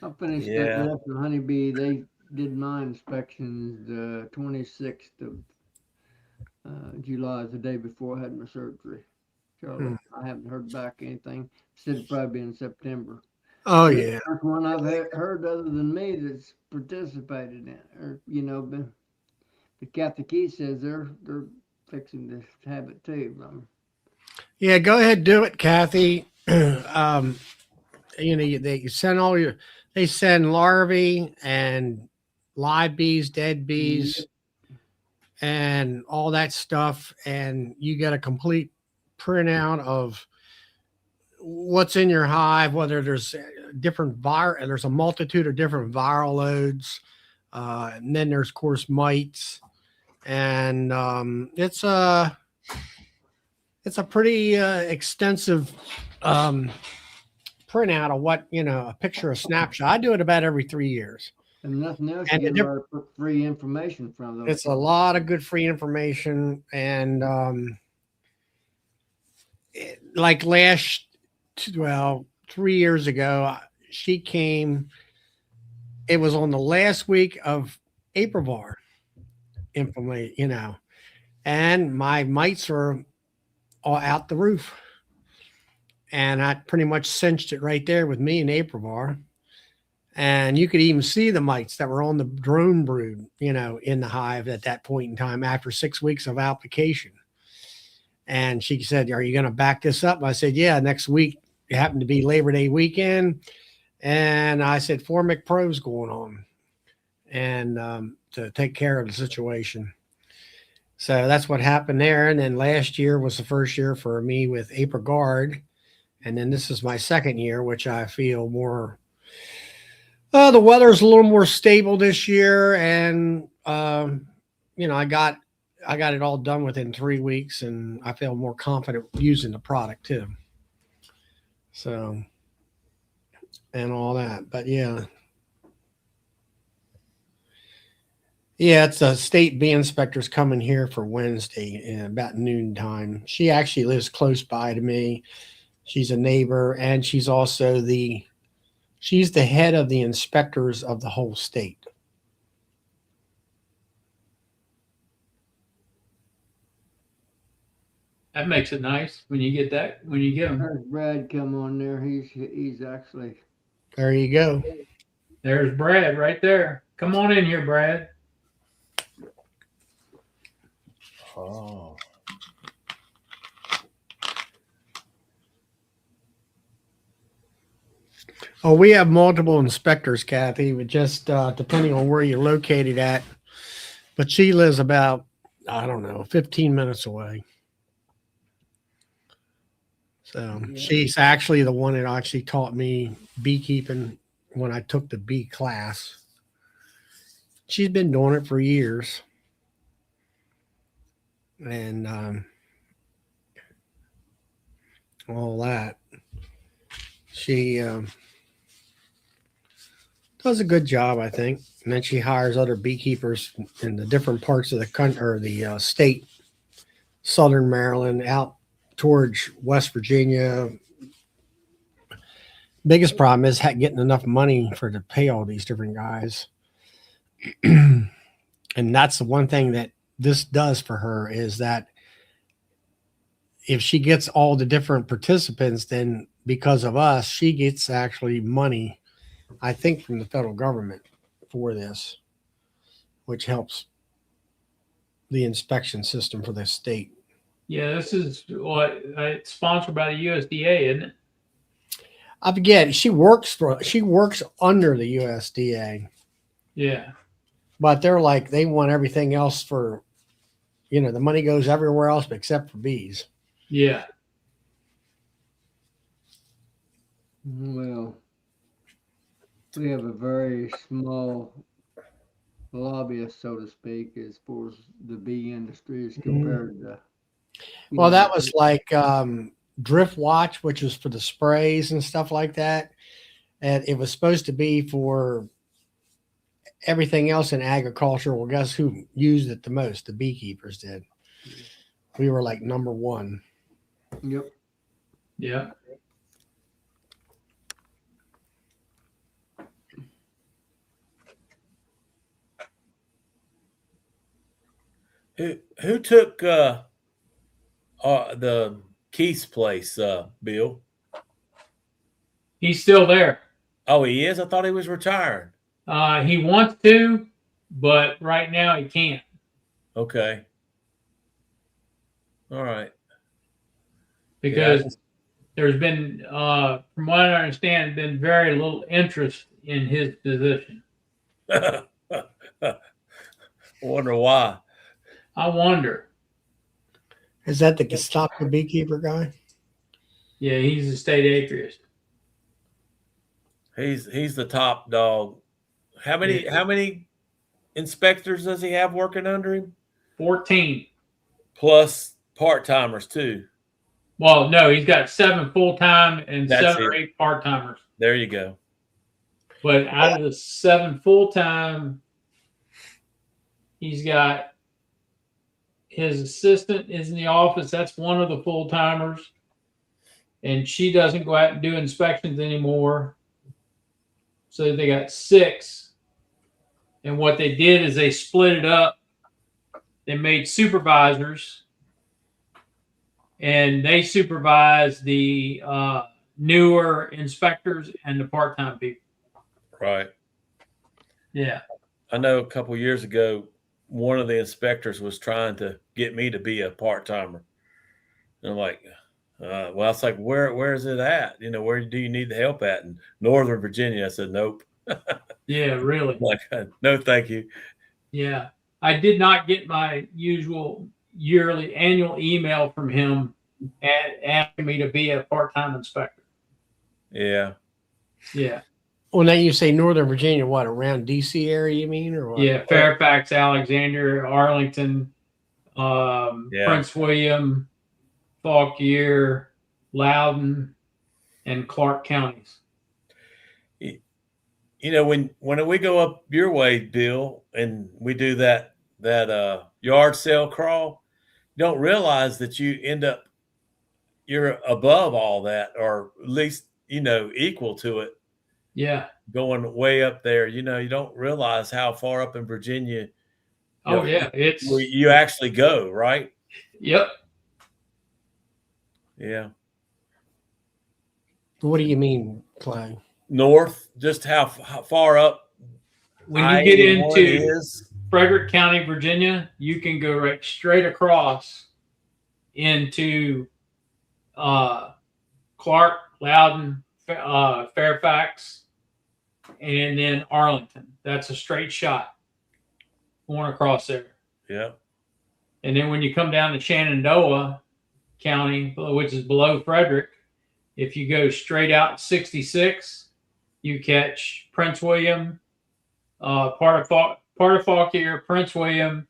I finished that National Honeybee. They did my inspections the 26th of July, the day before I had my surgery. So I haven't heard back anything. Said it'd probably be in September. Oh, yeah. First one I've heard other than me that's participated in it, or but Kathy Key says they're fixing to have it too. Yeah, go ahead, do it, Kathy. They send larvae and live bees, dead bees, and all that stuff, and you get a complete printout of what's in your hive, whether there's there's a multitude of different viral loads, and then there's, of course, mites, and it's a pretty extensive printout of what, a picture, a snapshot. I do it about every 3 years. And nothing else, you get a lot of free information from them. It's a lot of good free information. And like 3 years ago, she came, it was on the last week of April information, and my mites were all out the roof. And I pretty much cinched it right there with me and April. And you could even see the mites that were on the drone brood, in the hive at that point in time after 6 weeks of application. And she said, "Are you going to back this up?" I said, "Yeah, next week." It happened to be Labor Day weekend. And I said, Formic Pro's going on, and to take care of the situation. So that's what happened there. And then last year was the first year for me with April Guard. And then this is my second year, which I feel more, the weather's a little more stable this year. And, I got it all done within 3 weeks, and I feel more confident using the product too. So, and all that, but yeah, it's a state bee inspector's coming here for Wednesday in about noontime. She actually lives close by to me. She's a neighbor, and she's also the head of the inspectors of the whole state. That makes it nice when you get them. There's Brad come on there. He's actually. There you go. There's Brad right there. Come on in here, Brad. Oh. Oh, we have multiple inspectors, Kathy, but just depending on where you're located at. But she lives about, I don't know, 15 minutes away. So Yeah. she's actually the one that actually taught me beekeeping when I took the bee class. She's been doing it for years. And all that. She does a good job, I think. And then she hires other beekeepers in the different parts of the country or the state, Southern Maryland, out towards West Virginia. Biggest problem is getting enough money for to pay all these different guys. And that's the one thing that this does for her is that if she gets all the different participants, then because of us, she gets actually money, I think, from the federal government for this, which helps the inspection system for the state. Yeah, this is what it's sponsored by the USDA, isn't it? I forget. She works under the USDA, Yeah. but they're like they want everything else for, the money goes everywhere else except for bees. Yeah. Well, we have a very small lobbyist, so to speak, as far as the bee industry is compared to. Well, that was like Drift Watch, which was for the sprays and stuff like that. And it was supposed to be for everything else in agriculture. Well, guess who used it the most? The beekeepers did. We were like number one. Yep. Yeah. Who took the Keith's place, Bill? He's still there. Oh, he is? I thought he was retired. He wants to, but right now he can't. Okay. All right. Because there's been, from what I understand, been very little interest in his position. Wonder why. I wonder. Is that the Gestapo beekeeper guy? Yeah, he's a state apiarist. He's the top dog. How many inspectors does he have working under him? 14. Plus part-timers too. Well, no, he's got 7 full-time and That's 7 or it. 8 part-timers. There you go. But out of the 7 full-time, he's got his assistant is in the office. That's one of the full-timers. And she doesn't go out and do inspections anymore. So they got 6. And what they did is they split it up. They made supervisors. And they supervise the newer inspectors and the part-time people. Right. Yeah. I know a couple of years ago, one of the inspectors was trying to get me to be a part-timer. And I'm like, well, it's like, where is it at? Where do you need the help at? In Northern Virginia. I said, nope. Yeah, really. Like, no, thank you. Yeah. I did not get my usual annual email from him asking me to be a part-time inspector. Yeah. Yeah. Well, now you say Northern Virginia, what, around DC area, you mean? Or what? Yeah. Fairfax, Alexandria, Arlington, Prince William, Fauquier, Loudoun, and Clark counties. When we go up your way, Bill, and we do that yard sale crawl, you don't realize that you're above all that, or at least equal to it. Yeah. Going way up there, you don't realize how far up in Virginia. It's where you actually go, right? Yep. Yeah. What do you mean, Clay? North, just how far up when you get into is. Frederick County, Virginia, you can go right straight across into Clark, Loudon, Fairfax, and then Arlington. That's a straight shot going across there. Yeah. And then when you come down to Shenandoah County, which is below Frederick, if you go straight out 66, you catch Prince William, part of Fauquier, Prince William,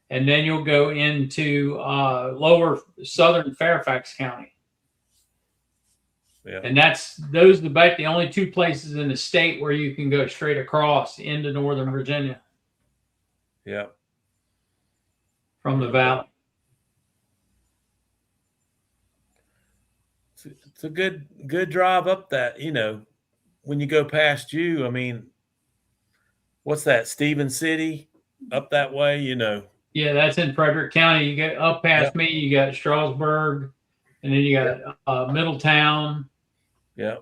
and then you'll go into lower southern Fairfax County. Yeah. And those are about the only two places in the state where you can go straight across into Northern Virginia Yeah. from the valley. It's a good drive up that, when you go past you, I mean, what's that, Stephen City up that way, Yeah, that's in Frederick County. You get up past Yep. me, you got Strasburg, and then you got Middletown, Yeah.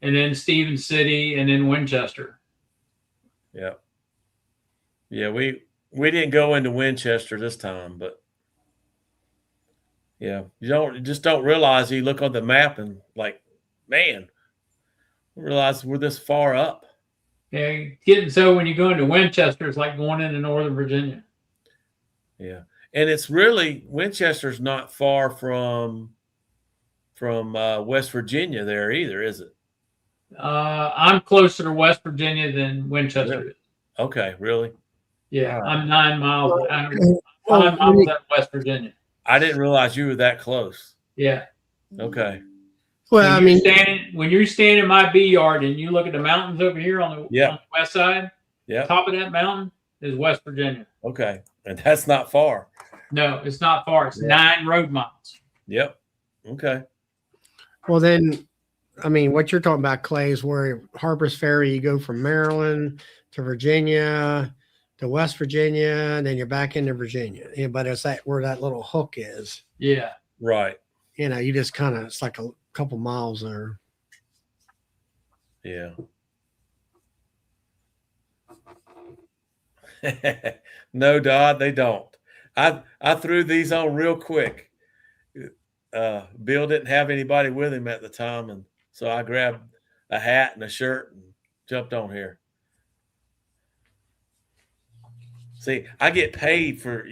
and then Stephen City, and then Winchester. Yeah. Yeah, we didn't go into Winchester this time, but yeah, you just don't realize. You look on the map and like, man, I realize we're this far up. Yeah, getting so when you go into Winchester, it's like going into Northern Virginia. Yeah, and it's really Winchester's not far from West Virginia there either, is it? I'm closer to West Virginia than Winchester Really? is. Okay, really? Yeah, All right. I'm 9 miles. I'm Well, 5 miles out of West Virginia. I didn't realize you were that close. Yeah. Okay. well, I When you're mean, standing, when you're standing in my bee yard and you look at the mountains over here on the west side, Yeah. top of that mountain is West Virginia. Okay, and that's not far. No, it's not far. It's 9 road miles. Yep. Okay. well, then, I mean, what you're talking about, Clay, is where Harper's Ferry, you go from Maryland to Virginia to West Virginia, and then you're back into Virginia. Yeah, but it's where that little hook is. Yeah. Right. You just kind of, it's like a couple miles there. Yeah. No, Dodd, they don't. I threw these on real quick. Bill didn't have anybody with him at the time, and so I grabbed a hat and a shirt and jumped on here. See, I get paid for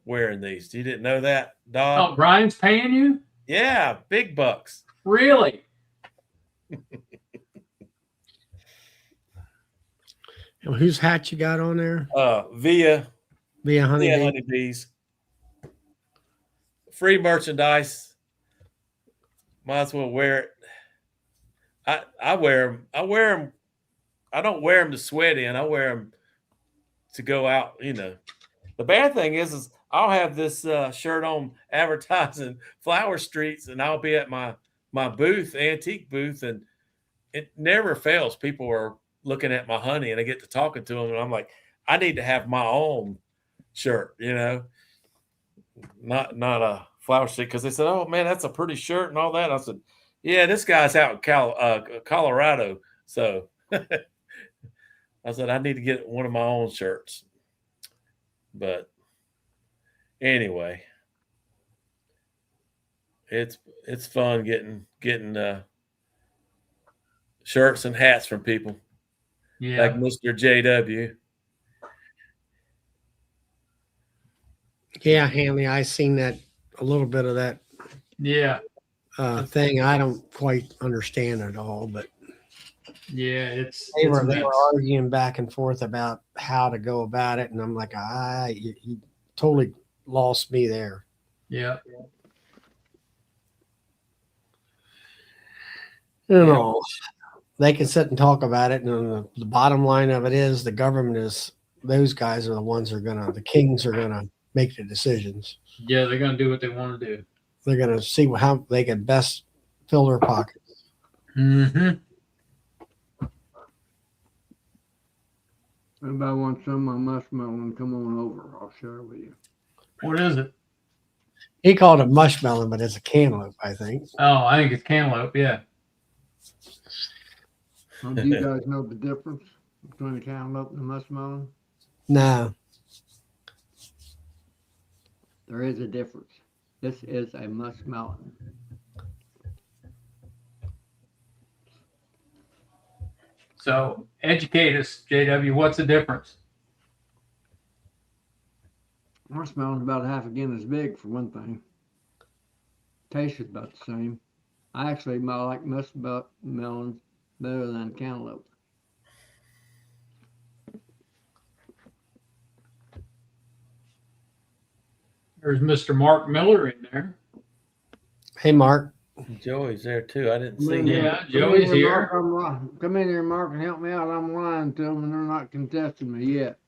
wearing these. You didn't know that, Dodd? Oh, Brian's paying you? Yeah, big bucks. Really? And whose hat you got on there? Via Honeybee. Honeybees. Free merchandise. Might as well wear it. I wear them. I don't wear them to sweat in. I wear them to go out. The bad thing is I'll have this shirt on advertising flower streets, and I'll be at my booth, antique booth, and it never fails. People are looking at my honey, and I get to talking to them, and I'm like, I need to have my own shirt, not a flower street, because they said, "Oh man, that's a pretty shirt," and all that. I said, "Yeah, this guy's out in Colorado," so I said I need to get one of my own shirts. But anyway, it's fun getting shirts and hats from people. Yeah. Like Mr. JW. Yeah, Hanley, I seen that, a little bit of that Yeah. thing. I don't quite understand it all, but Yeah. It's they a were mess. arguing back and forth about how to go about it, and I'm like, you totally lost me there. Yeah. They can sit and talk about it, and the bottom line of it is the government is, those guys are the ones that are the kings are gonna make the decisions. Yeah. They're going to do what they want to do. They're gonna see how they can best fill their pockets. Mm-hmm. If I want some of my muskmelon, come on over. I'll share it with you. What is it? He called it mushmelon, but it's a cantaloupe, I think. Oh, I think it's cantaloupe. Yeah. Do you guys know the difference between the cantaloupe and the muskmelon? No. There is a difference. This is a musk mountain. So educate us, JW. What's the difference? Musk mountain's about half again as big for one thing. Tastes about the same. I actually like musk melons better than cantaloupe. There's Mr. Mark Miller in there. Hey, Mark. Joey's there too. I didn't see Come in him. here. Yeah, Come in Joey's here, here. Mark, I'm lying. Come in here, Mark, and help me out. I'm lying to them, and they're not contesting me yet.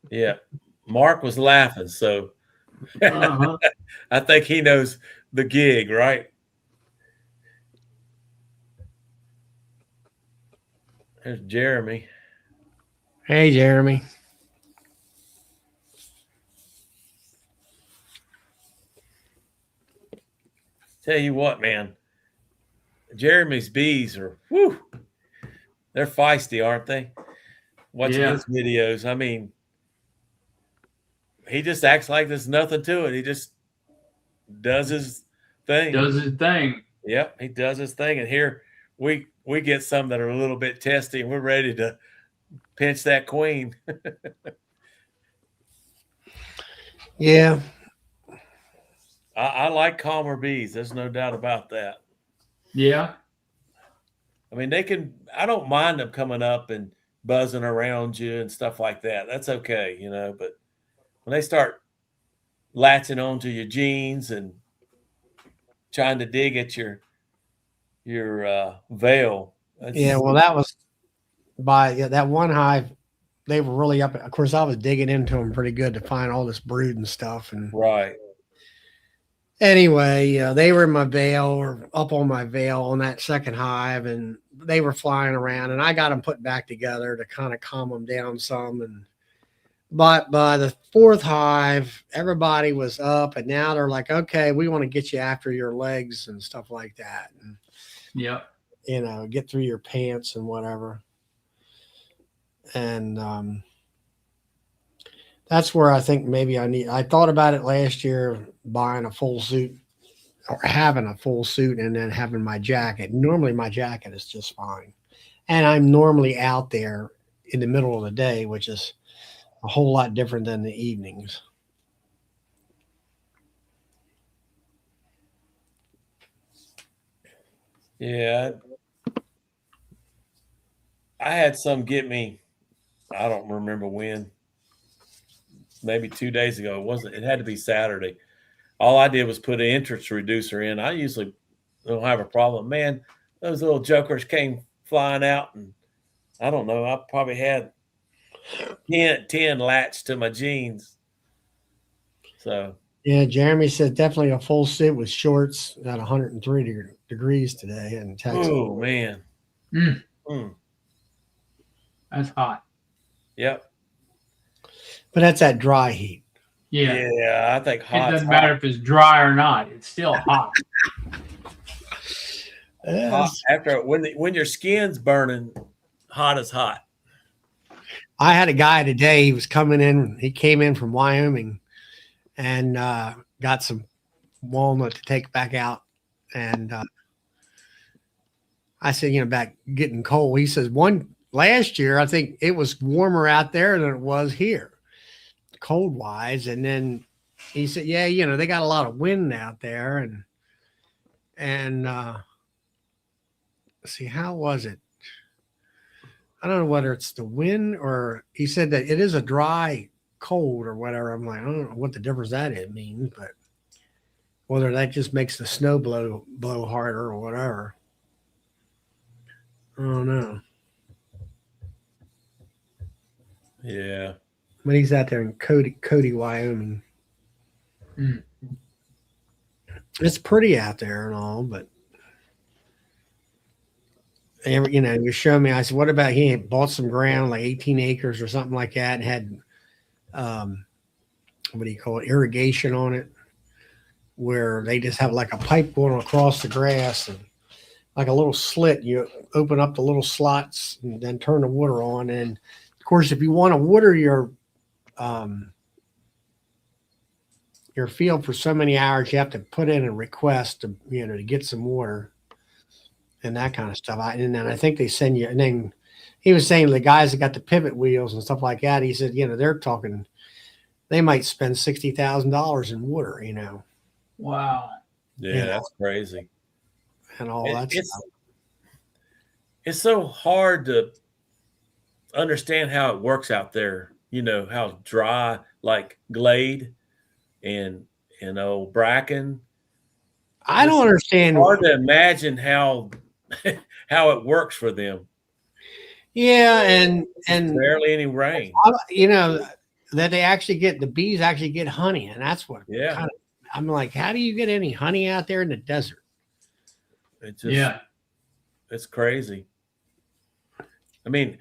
Yeah. Mark was laughing, so Uh-huh. I think he knows the gig, right? There's Jeremy. Hey, Jeremy. Tell you what, man. Jeremy's bees are, whew, they're feisty, aren't they? Watching Yeah. his videos. I mean, he just acts like there's nothing to it. He just does his thing. Does his thing. Yep, he does his thing. And here we get some that are a little bit testy, and we're ready to pinch that queen. Yeah. I like calmer bees. There's no doubt about that. Yeah. I mean, I don't mind them coming up and buzzing around you and stuff like that. That's okay, but when they start latching onto your jeans and trying to dig at your veil. Yeah. Well, that was that one hive. They were really up. Of course, I was digging into them pretty good to find all this brood and stuff. And right. anyway, they were in my veil or up on my veil on that second hive, and they were flying around, and I got them put back together to kind of calm them down some. But by the fourth hive, everybody was up, and now they're like, okay, we want to get you after your legs and stuff like that. And, Yeah. get through your pants and whatever. And that's where I think maybe I thought about it last year, buying a full suit or having a full suit and then having my jacket. Normally my jacket is just fine. And I'm normally out there in the middle of the day, which is a whole lot different than the evenings. Yeah. I had some get me, I don't remember when, maybe 2 days ago. It had to be Saturday. All I did was put an entrance reducer in. I usually don't have a problem. Man, those little jokers came flying out, and I don't know, I probably had 10 latched to my jeans. So Yeah, Jeremy said definitely a full suit with shorts at 103 degrees today in Texas. oh man. That's hot. Yep. But that's that dry heat. Yeah. Yeah, I think It hot. doesn't matter if it's dry or not. It's still hot. Hot after when your skin's burning, hot is hot. I had a guy today. He came in from Wyoming and got some walnut to take back out. And I said, back getting cold. He says last year, I think it was warmer out there than it was here, cold wise. And then he said, yeah, they got a lot of wind out there. And see, how was it? I don't know whether it's the wind or he said that it is a dry cold or whatever. I'm like, I don't know what the difference that means, but whether that just makes the snow blow harder or whatever. I don't know. Yeah. But he's out there in Cody, Wyoming. It's pretty out there and all, but you show me. I said, what about he bought some ground, like 18 acres or something like that, and had what do you call it, irrigation on it, where they just have like a pipe going across the grass and like a little slit. You open up the little slots and then turn the water on. And of course, if you want to water your your field for so many hours, you have to put in a request to, to get some water and that kind of stuff. And then I think they send you, and then he was saying the guys that got the pivot wheels and stuff like that, he said, they're talking, they might spend $60,000 in water, Wow. Yeah, that's crazy. and all that stuff. It's so hard to understand how it works out there. How dry, like Glade and Bracken. I don't understand. It's hard to imagine how it works for them. Yeah, and barely any rain. That they actually get, the bees actually get honey, and that's what I'm like, how do you get any honey out there in the desert? It's crazy. I mean,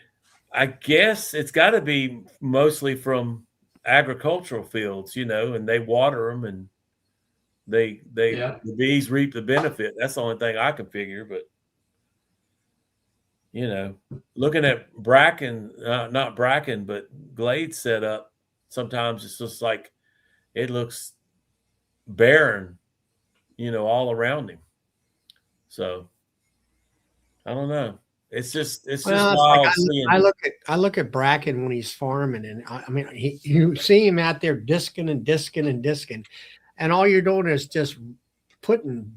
I guess it's got to be mostly from agricultural fields, and they water them, and the bees reap the benefit. That's the only thing I can figure. But looking at Bracken, not Bracken, but Glade setup, sometimes it's just like it looks barren, all around him. So I don't know. It's just wild. Like I look at Bracken when he's farming, and I mean, you see him out there disking and disking and disking, and all you're doing is just putting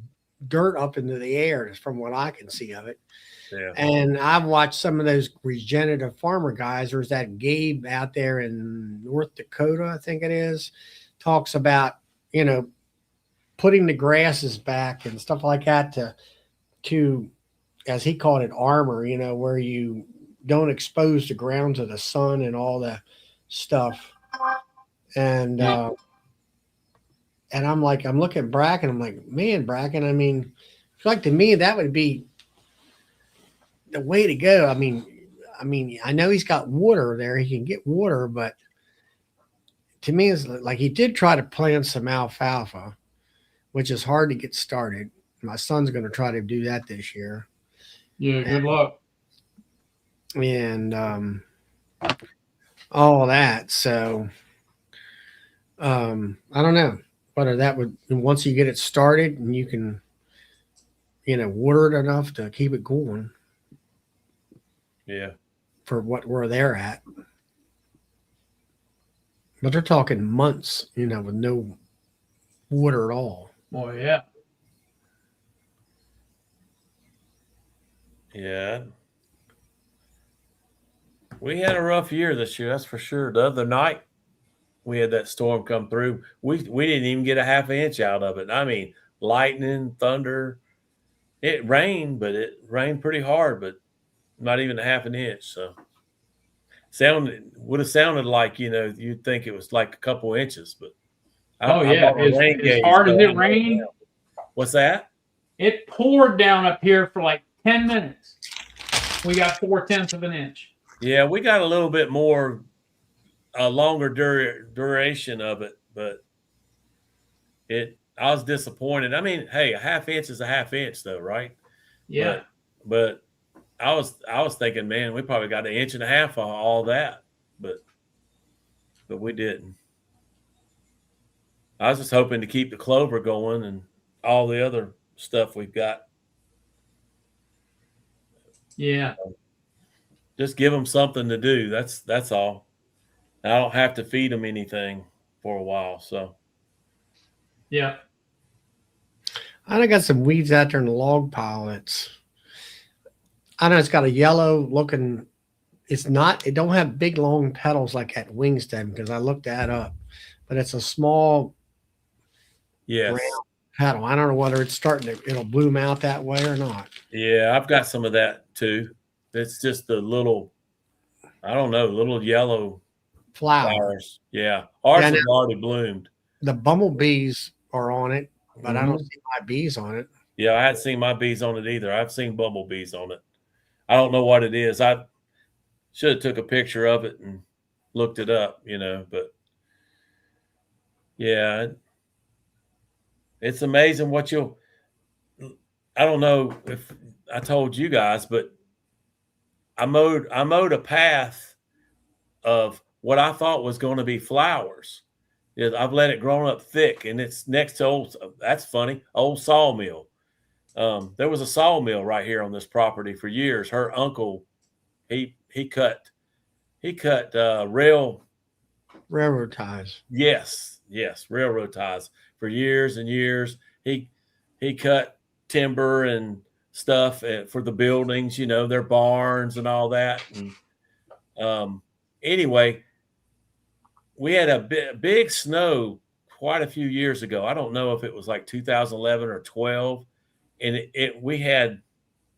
dirt up into the air, from what I can see of it. Yeah. And I've watched some of those regenerative farmer guys. There's that Gabe out there in North Dakota, I think it is, talks about, putting the grasses back and stuff like that to as he called it, armor, where you don't expose the ground to the sun and all the stuff. And I'm like, I'm looking at Bracken, I'm like, man, Bracken, I mean, it's like, to me, that would be the way to go. I mean, I know he's got water there. He can get water, but to me, it's like he did try to plant some alfalfa, which is hard to get started. My son's going to try to do that this year. Yeah, good luck. And all that. So I don't know whether that would, once you get it started and you can, water it enough to keep it going. Yeah. For where they're at. But they're talking months, with no water at all. Oh, yeah. Yeah. We had a rough year this year, that's for sure. The other night, we had that storm come through. We didn't even get a half inch out of it. I mean, lightning, thunder. It rained, but it rained pretty hard, but not even a half an inch. So would have sounded like, you'd think it was like a couple inches, but as hard as it rained. What's that? It poured down up here for like 10 minutes. We got 0.4 of an inch. Yeah, we got a little bit more, a longer duration of it, but I was disappointed. I mean, hey, a half inch is a half inch, though, right? Yeah. But I was thinking, man, we probably got 1.5 inches of all that, but we didn't. I was just hoping to keep the clover going and all the other stuff we've got. Yeah. Just give them something to do. That's all. I don't have to feed them anything for a while. So. Yeah. I got some weeds out there in the log pile. It's got a yellow looking. It don't have big long petals like at wingstem, because I looked that up, but it's a small. Yes. Petal. I don't know whether it's it'll bloom out that way or not. Yeah, I've got some of that too. It's just the little yellow flowers. Yeah. Ours have already bloomed. The bumblebees are on it, but I don't see my bees on it. Yeah, I hadn't seen my bees on it either. I've seen bumblebees on it. I don't know what it is. I should have took a picture of it and looked it up, but yeah, it's amazing what I don't know if I told you guys, but I mowed a path of what I thought was going to be flowers, Yeah, I've let it grow up thick, and it's next to old. That's funny. Old sawmill. There was a sawmill right here on this property for years. Her uncle, he cut rail. Railroad ties. Yes, railroad ties for years and years. He cut timber and stuff for the buildings, their barns and all that. And anyway, we had a big snow quite a few years ago. I don't know if it was like 2011 or 12, and we had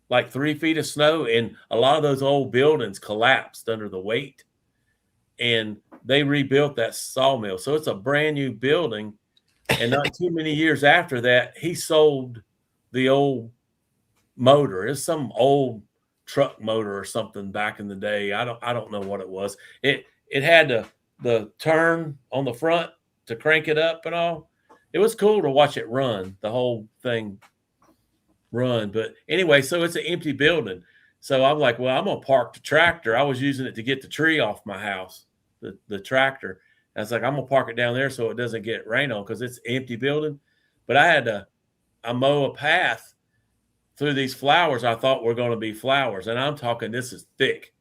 like 3 feet of snow, and a lot of those old buildings collapsed under the weight, and they rebuilt that sawmill. So it's a brand new building. And not too many years after that, he sold the old motor. It's some old truck motor or something back in the day. I don't know what it was. It had the turn on the front to crank it up and all. It was cool to watch it run, the whole thing run. But anyway, so it's an empty building. So I'm like, well, I'm gonna park the tractor. I was using it to get the tree off my house, the tractor. I was like, I'm gonna park it down there so it doesn't get rain on because it's an empty building. But I mow a path through these flowers I thought were going to be flowers, and I'm talking this is thick.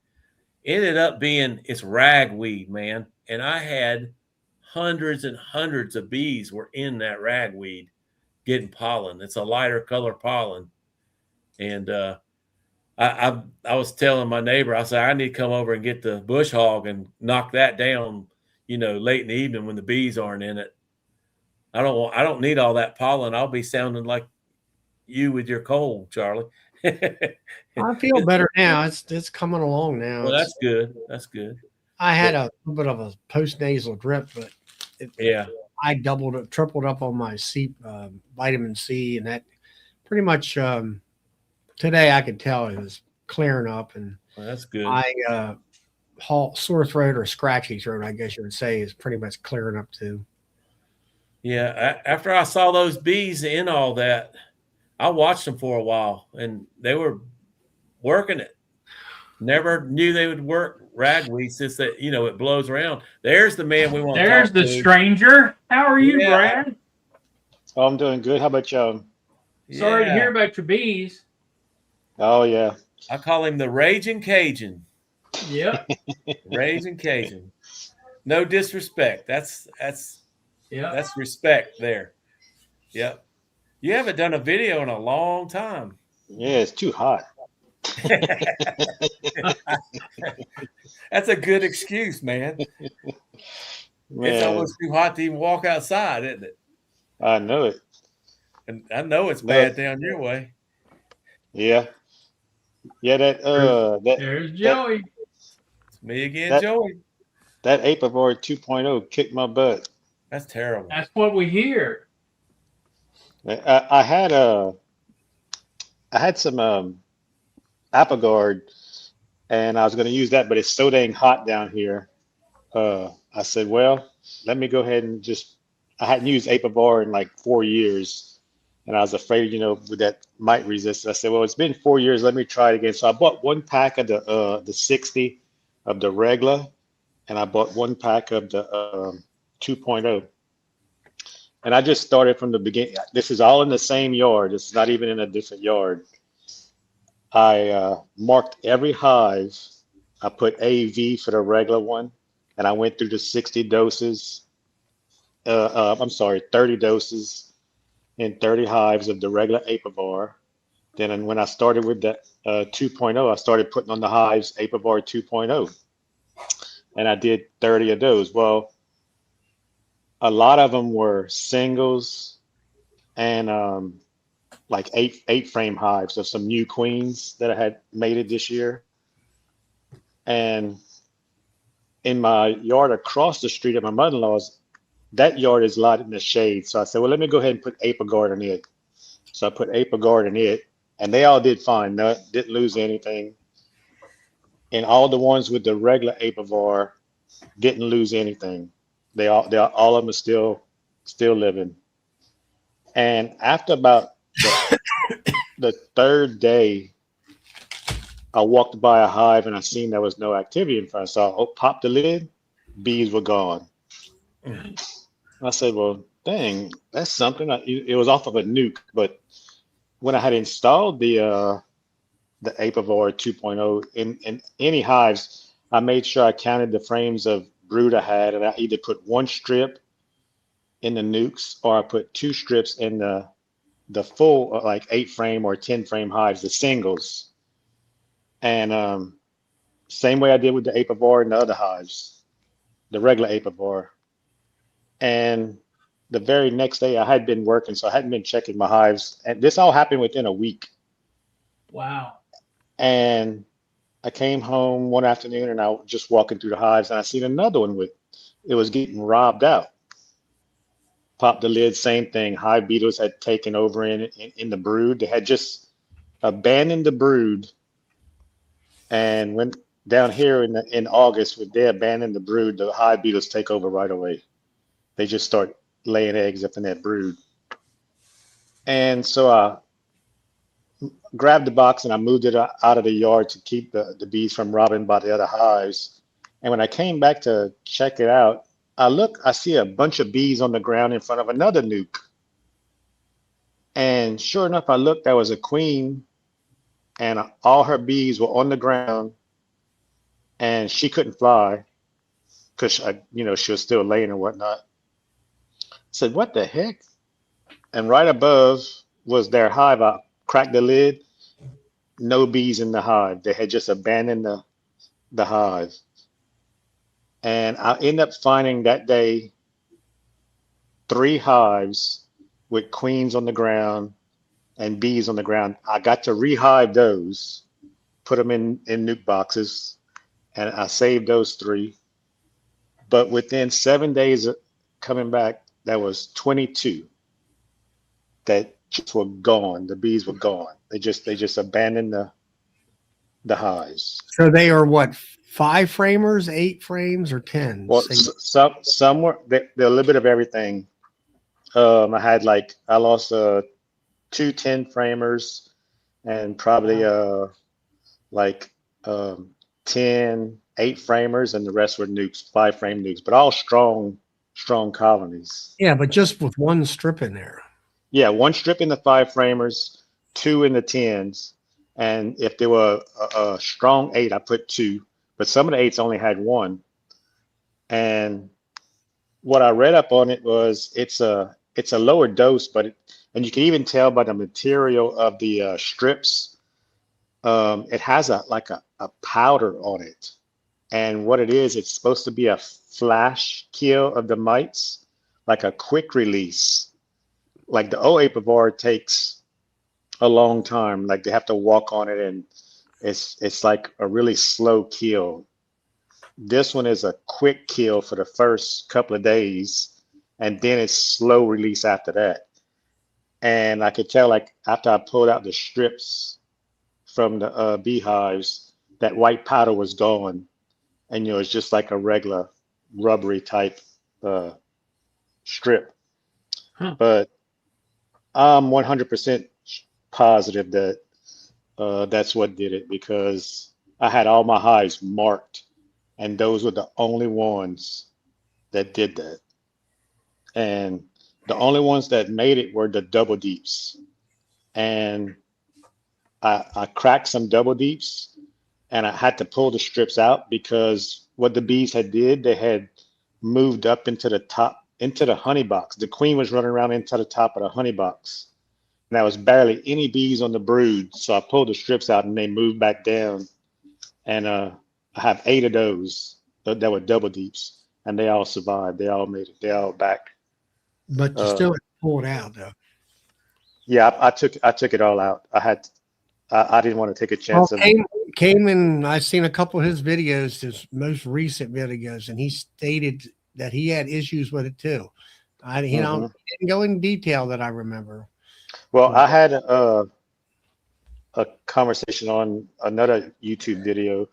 Ended up being it's ragweed, man, and I had hundreds and hundreds of bees were in that ragweed getting pollen. It's a lighter color pollen, and I was telling my neighbor, I said I need to come over and get the bush hog and knock that down. Late in the evening when the bees aren't in it. I don't need all that pollen. I'll be sounding like you with your cold, Charlie. I feel better now. It's coming along now. Well, that's good. That's good. I had a little bit of a post-nasal drip, but I tripled up on my vitamin C, and that pretty much today I could tell it was clearing up, and well, that's good. Sore throat or scratchy throat, I guess you would say, is pretty much clearing up too. Yeah, after I saw those bees in all that, I watched them for a while, and they were working it. Never knew they would work ragweed since that it blows around. There's the man we want. There's the stranger. How are you, Brad? Oh, I'm doing good. How about y'all? Sorry to hear about your bees. Oh yeah. I call him the Raging Cajun. Yep. Raging Cajun. No disrespect. That's respect there. Yep. You haven't done a video in a long time. Yeah, it's too hot. That's a good excuse, man. It's almost too hot to even walk outside, isn't it? I know it. And I know it's bad down your way. Yeah. Yeah, there's Joey. It's me again, Joey. That Apavor 2.0 kicked my butt. That's terrible. That's what we hear. I had some Apagard, and I was going to use that, but it's so dang hot down here. I said, well, let me go ahead and I hadn't used Apavor in like 4 years, and I was afraid, with that might resist. I said, well, it's been 4 years. Let me try it again. So I bought 1 pack of the 60 of the regular, and I bought 1 pack of the 2.0. And I just started from the beginning. This is all in the same yard. It's not even in a different yard. I marked every hive. I put AV for the regular one, and I went through the 60 doses. 30 doses in 30 hives of the regular Apavor. Then when I started with the 2.0, I started putting on the hives Apavor 2.0. And I did 30 of those. Well, a lot of them were singles and like eight frame hives of some new queens that I had mated this year. And in my yard across the street at my mother-in-law's, that yard is a lot in the shade. So I said, well, let me go ahead and put Apagard in it. So I put Apagard in it, and they all did fine. No, didn't lose anything. And all the ones with the regular Apavor didn't lose anything. All of them are still living. And after about the third day, I walked by a hive and I seen there was no activity in front. So I popped the lid, bees were gone. I said, well, dang, that's something. It was off of a nuke, but when I had installed the Apivore 2.0 in any hives, I made sure I counted the frames of brood I had, and I either put one strip in the nukes or I put two strips in the full like 8 frame or 10 frame hives, the singles. And same way I did with the Apivore and the other hives, the regular Apivore. And the very next day I had been working, so I hadn't been checking my hives. And this all happened within a week. Wow. And I came home one afternoon and I was just walking through the hives and I seen another one with it was getting robbed out. Popped the lid, same thing. Hive beetles had taken over in the brood. They had just abandoned the brood and went down here in August when they abandoned the brood, the hive beetles take over right away. They just start laying eggs up in that brood. And so I grabbed the box and I moved it out of the yard to keep the bees from robbing by the other hives. And when I came back to check it out, I see a bunch of bees on the ground in front of another nuke. And sure enough, I looked, there was a queen and all her bees were on the ground and she couldn't fly because, she was still laying and whatnot. I said, what the heck? And right above was their hive. I cracked the lid, no bees in the hive. They had just abandoned the hive. And I ended up finding that day 3 hives with queens on the ground and bees on the ground. I got to rehive those, put them in nuke boxes, and I saved those 3. But within 7 days of coming back, that was 22 that just were gone. The bees were gone. They just abandoned the hives. So they are what, 5 framers, 8 frames, or 10? Well, some were they're a little bit of everything. I lost 2 10 framers and probably like 10 8 framers, and the rest were nukes, 5 frame nukes, but all strong colonies. Yeah, but just with one strip in there. Yeah, one strip in the 5 framers, 2 in the 10s, and if there were a strong 8, I put 2, but some of the 8s only had 1. And what I read up on it was it's a lower dose, and you can even tell by the material of the strips. It has a powder on it, and what it is, it's supposed to be a flash kill of the mites, like a quick release. Like the Apivore takes a long time, like they have to walk on it, and it's like a really slow kill. This one is a quick kill for the first couple of days, and then it's slow release after that. And I could tell, like after I pulled out the strips from the beehives, that white powder was gone, and it's just like a regular rubbery type uh, strip. Huh. But I'm 100% positive that that's what did it, because I had all my hives marked, and those were the only ones that did that. And the only ones that made it were the double deeps. And I cracked some double deeps and I had to pull the strips out because what the bees had did, they had moved up into the top, into the honey box. The queen was running around into the top of the honey box. And there was barely any bees on the brood. So I pulled the strips out and they moved back down. And I have 8 of those that were double deeps. And they all survived. They all made it. They all back. But you still have to pull it out, though. Yeah, I took it all out. I didn't want to take a Well, chance of. came in. I've seen a couple of his videos, his most recent videos, and he stated that he had issues with it too. He Mhm. didn't go in detail that I remember. Well, I had a conversation on another YouTube video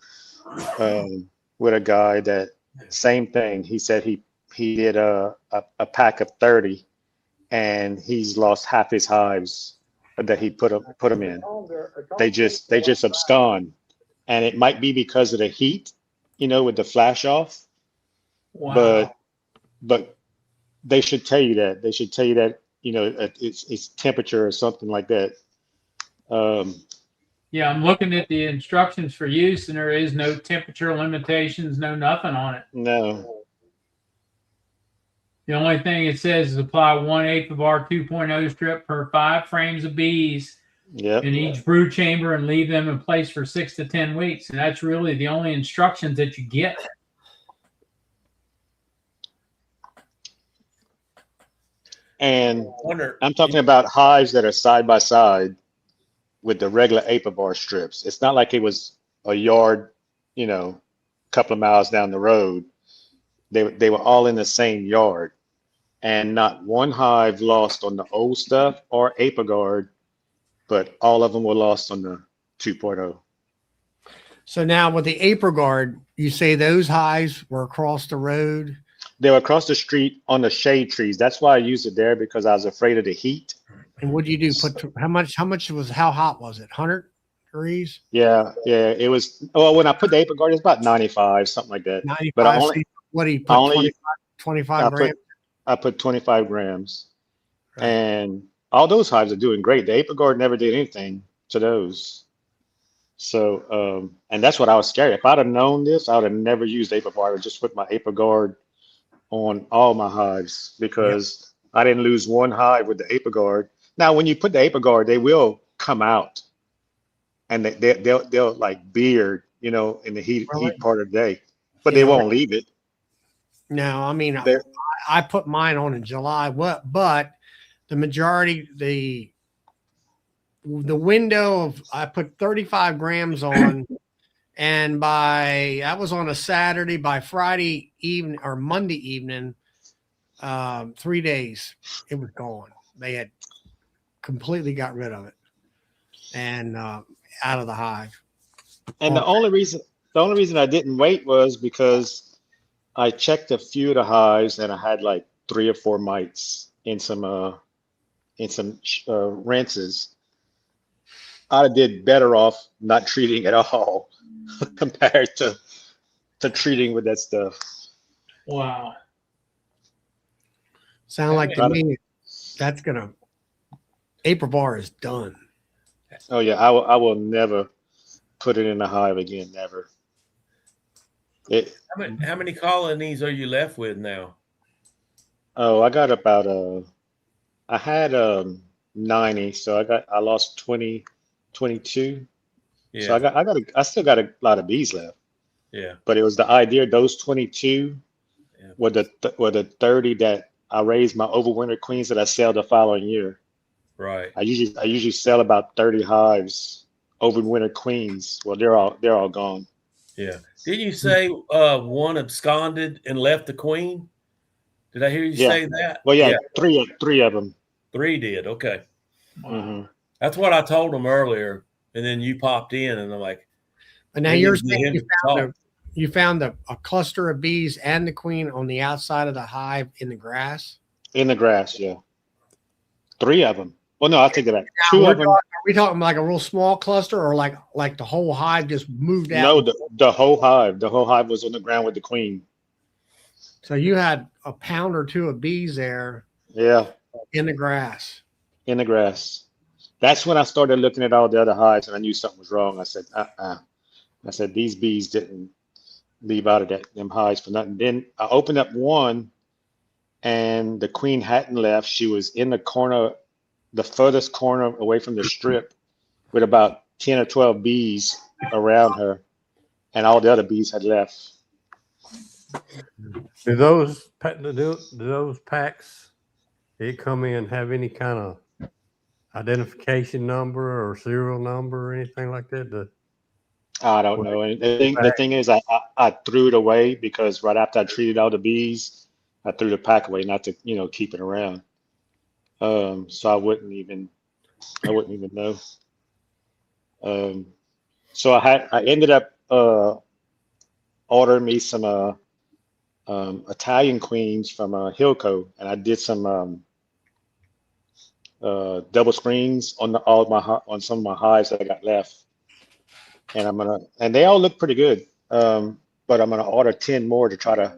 with a guy that same thing. He said he did a pack of 30 and he's lost half his hives that he put them in. They just abscond, and it might be because of the heat, with the flash off. Wow. But they should tell you that. They should tell you that, it's temperature or something like that. Um, Yeah, I'm looking at the instructions for use, and there is no temperature limitations, no nothing on it. no. The only thing it says is apply 1/8 of our 2.0 strip per 5 frames of bees Yep. in each brood chamber and leave them in place for 6 to 10 weeks. And that's really the only instructions that you get. And Wonder. I'm talking about hives that are side by side with the regular apivar strips. It's not like it was a yard, couple of miles down the road. They were all in the same yard, and not one hive lost on the old stuff or Apiguard, but all of them were lost on the 2.0. So now with the Aprigard, you say those hives were across the road. They were across the street on the shade trees. That's why I used it there, because I was afraid of the heat. And what do you do? How hot was it? 100 degrees? Yeah, it was. Well, when I put the Apiguard, it's about 95, something like that. But 95. So what do you I put? only 25 I grams? I put 25 grams, Right. and all those hives are doing great. The Apiguard never did anything to those. So, and that's what I was scared. If I'd have known this, I would have never used Apiguard. I would just put my Apiguard on all my hives, because I didn't lose one hive with the Apiguard. Now, when you put the Apiguard, they will come out, and they'll like beard, in the heat part of the day, but they won't leave it. No, I mean, They're, I put mine on in July. But the majority, the window of, I put 35 grams on, and that was on a Saturday. By Friday evening or Monday evening, 3 days, it was gone. They had completely got rid of it and out of the hive. and the only reason I didn't wait was because I checked a few of the hives, and I had like 3 or 4 mites in some rinses. I did better off not treating at all compared to treating with that stuff. Wow. Sound like to me that's gonna April is done. Oh yeah, I will never put it in a hive again. Never. How many colonies are you left with now? Oh, I got about I had 90, so I lost 20, 22. Yeah. So I still got a lot of bees left. Yeah. But it was the idea, those 22 were the 30 that I raised my overwinter queens that I sell the following year. Right. I usually sell about 30 hives overwinter queens. Well, they're all gone. Yeah. Didn't you say one absconded and left the queen? Did I hear you say that? Well, yeah. Three of them. 3 did. Okay. Wow. Mm-hmm. That's what I told them earlier, and then you popped in, and I'm like, and now you're saying you found a cluster of bees and the queen on the outside of the hive in the grass? In the grass, yeah. 3 of them. Well, no, I'll take that back. 2 of them. Are we talking like a real small cluster, or like the whole hive just moved out? No, the whole hive. The whole hive was on the ground with the queen. So you had a pound or two of bees there. Yeah. In the grass. In the grass. That's when I started looking at all the other hives, and I knew something was wrong. I said, I said, these bees didn't leave out of them hives for nothing. Then I opened up one, and the queen hadn't left. She was in the corner, the furthest corner away from the strip, with about 10 or 12 bees around her, and all the other bees had left. Do those packs, they come in, have any kind of identification number or serial number or anything like that? I don't know. And the thing is, I threw it away, because right after I treated all the bees, I threw the pack away, not to keep it around. So I wouldn't even know. So I ended up ordering me some Italian queens from Hilco, and I did some double screens on some of my hives that I got left. And they all look pretty good. But I'm gonna order 10 more to try to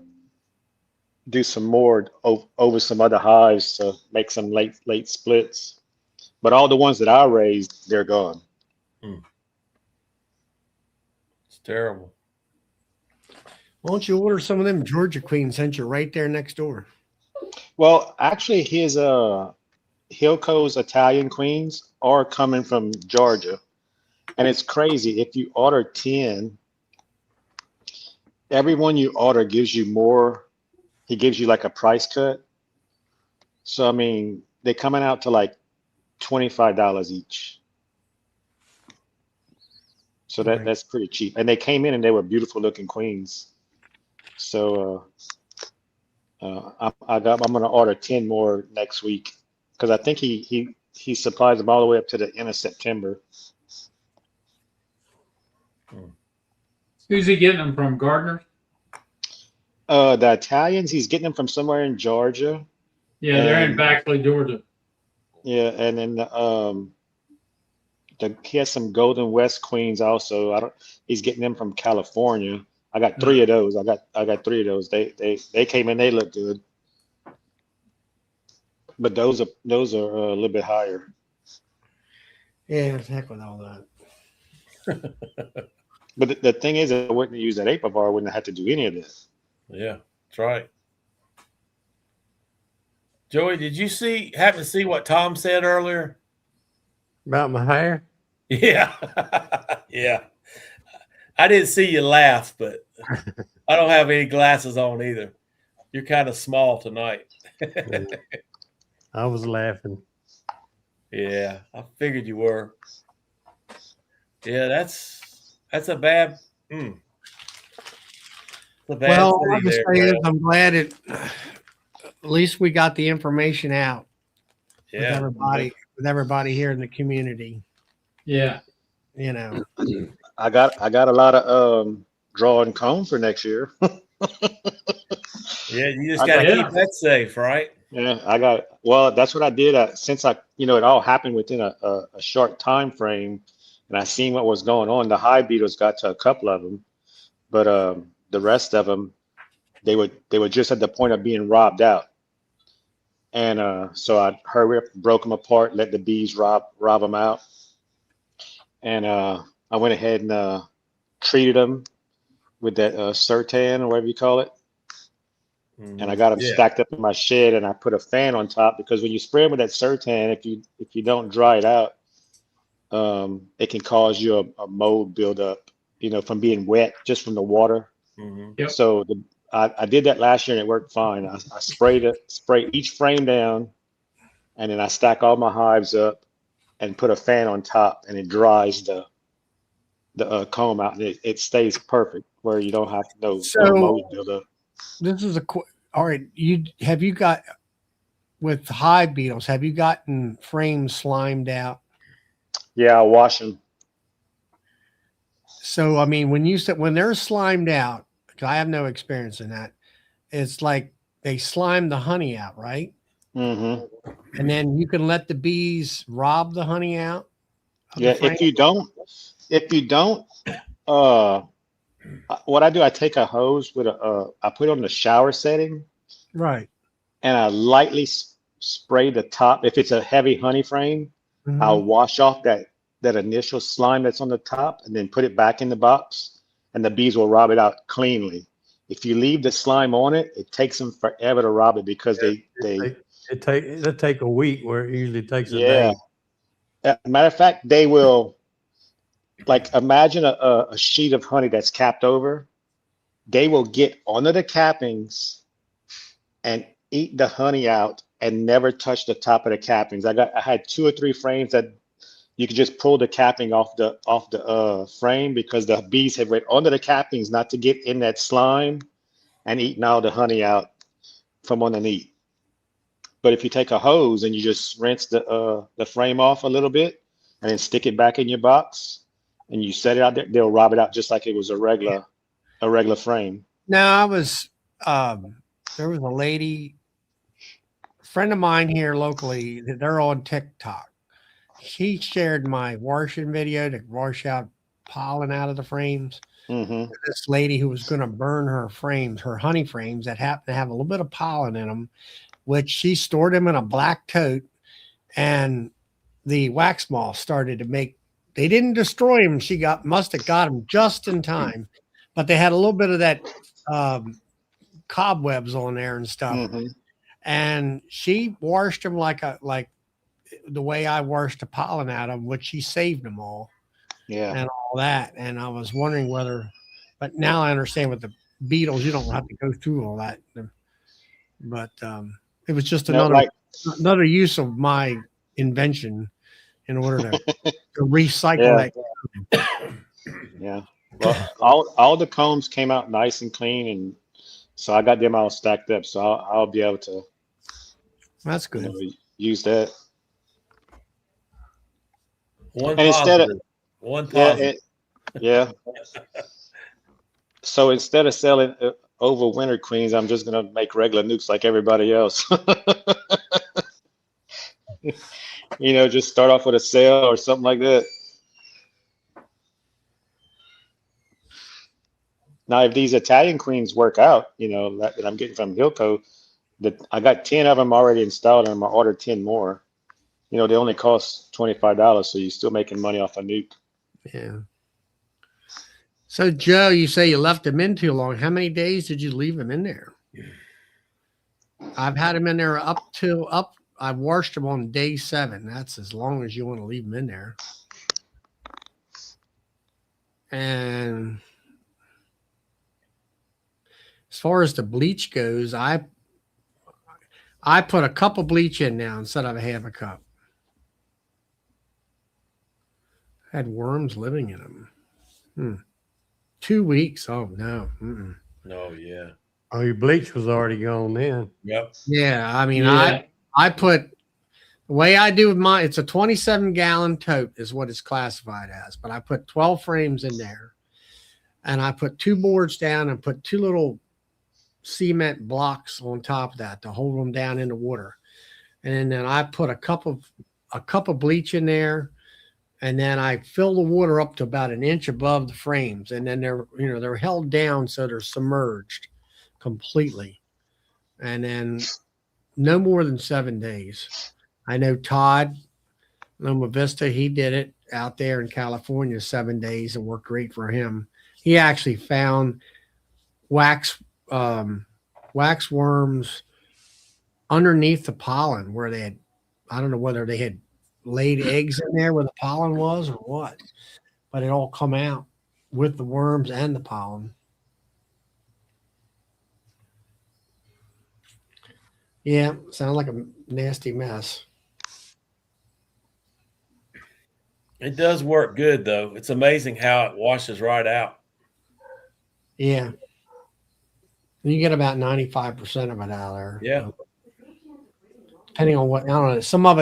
do some more over some other hives to make some late splits. But all the ones that I raised, they're gone. It's terrible. Why don't you order some of them Georgia queens since you're right there next door? Well, actually, his Hilco's Italian queens are coming from Georgia, and it's crazy. If you order 10, every one you order gives you more. He gives you like a price cut. So I mean, they're coming out to like $25 each. So Right. that's pretty cheap. And they came in and they were beautiful looking queens. So I'm gonna order 10 more next week because I think he supplies them all the way up to the end of September. Who's he getting them from? Gardner? The Italians, he's getting them from somewhere in Georgia. Yeah, they're in And Baxley, Georgia. yeah, and then he has some Golden West queens also. He's getting them from California. I got 3 of those. I got 3 of those. They came in, they look good. But those are a little bit higher. Yeah, heck with all that. But the thing is, I wouldn't use that 8 bar. I wouldn't have had to do any of this. Yeah, that's right. Joey, did you happen to see what Tom said earlier? About my hair? Yeah. Yeah. I didn't see you laugh, but I don't have any glasses on either. You're kind of small tonight. Yeah. I was laughing. Yeah, I figured you were. Yeah, that's a bad. It's a bad Well, city I'll just there, say this, Brad. I'm glad at least we got the information out with Yeah, everybody here in the community. Yeah. You know, I got a lot of draw and comb for next year. yeah. You just I got to got- keep that safe, right? Yeah, well, that's what I did. Since it all happened within a short time frame, and I seen what was going on. The hive beetles got to a couple of them, but the rest of them, they were just at the point of being robbed out. And so I hurried up, broke them apart, let the bees rob them out, and I went ahead and treated them with that Sertan or whatever you call it. And I got them Yeah. stacked up in my shed, and I put a fan on top because when you spray them with that Sertan, if you don't dry it out, it can cause you a mold buildup, from being wet just from the water. Yep. So I did that last year and it worked fine. I spray each frame down, and then I stack all my hives up and put a fan on top, and it dries the comb out, and it stays perfect where you don't have no mold buildup. this is all right. Have you got with hive beetles? Have you gotten frames slimed out? Yeah, I wash them. So I mean, when they're slimed out, because I have no experience in that, it's like they slime the honey out, right? Mm-hmm. And then you can let the bees rob the honey out. Yeah, if you don't, what I do, I take a hose with I put it on the shower setting, Right. and I lightly spray the top. If it's a heavy honey frame, Mhm. I'll wash off that initial slime that's on the top, and then put it back in the box, and the bees will rob it out cleanly. If you leave the slime on it, it takes them forever to rob it because It'll take a week where it usually takes a yeah. day. Matter of fact, they will, like, imagine a sheet of honey that's capped over. They will get under the cappings and eat the honey out and never touch the top of the cappings. I had 2 or 3 frames that you could just pull the capping off the frame because the bees have went under the cappings not to get in that slime and eaten all the honey out from underneath. But if you take a hose and you just rinse the frame off a little bit and then stick it back in your box and you set it out there, they'll rob it out just like it was a regular frame. Now there was a lady, friend of mine here locally, they're on TikTok. She shared my washing video to wash out pollen out of the frames. Mm-hmm. This lady who was going to burn her frames, her honey frames that happened to have a little bit of pollen in them, which she stored them in a black tote, and the wax moths started to make. They didn't destroy them. She must have got them just in time, but they had a little bit of that cobwebs on there and stuff. Mm-hmm. And she washed them like the way I washed the pollen out of them, which she saved them all Yeah. and all that. And I was wondering whether, but now I understand with the beetles, you don't have to go through all that. But it was just No, another use of my invention in order to recycle yeah, that. yeah. Well, all the combs came out nice and clean, and so I got them all stacked up. So I'll be able to, That's you good. know, use that. One And instead of positive. One yeah, positive. yeah. So instead of selling over winter queens, I'm just gonna make regular nukes like everybody else. You know, just start off with a sale or something like that. Now, if these Italian queens work out, you know, that I'm getting from Hilco, that I got 10 of them already installed, and I'm gonna order 10 more. You know, they only cost $25, so you're still making money off a nuke. Yeah. So Joe, you say you left them in too long. How many days did you leave them in there? I've had them in there I washed them on day 7. That's as long as you want to leave them in there. And as far as the bleach goes, I put a cup of bleach in now instead of a half a cup. Had worms living in them. 2 weeks. Oh no. Mm-mm. No, yeah. Oh, your bleach was already gone then. Yep. Yeah, I mean, Yeah. I put the way I do with mine. It's a 27-gallon tote is what it's classified as, but I put 12 frames in there, and I put 2 boards down and put 2 little cement blocks on top of that to hold them down in the water, and then I put a cup of bleach in there. And then I fill the water up to about an inch above the frames, and then they're held down so they're submerged completely. And then no more than 7 days. I know Todd Loma Vista, he did it out there in California 7 days and worked great for him. He actually found wax worms underneath the pollen where they had, I don't know whether they had laid eggs in there where the pollen was or what, but it all come out with the worms and the pollen. Yeah, sounds like a nasty mess. It does work good though. It's amazing how it washes right out. Yeah. You get about 95% of it out of there. Yeah. Depending on what, I don't know. Some of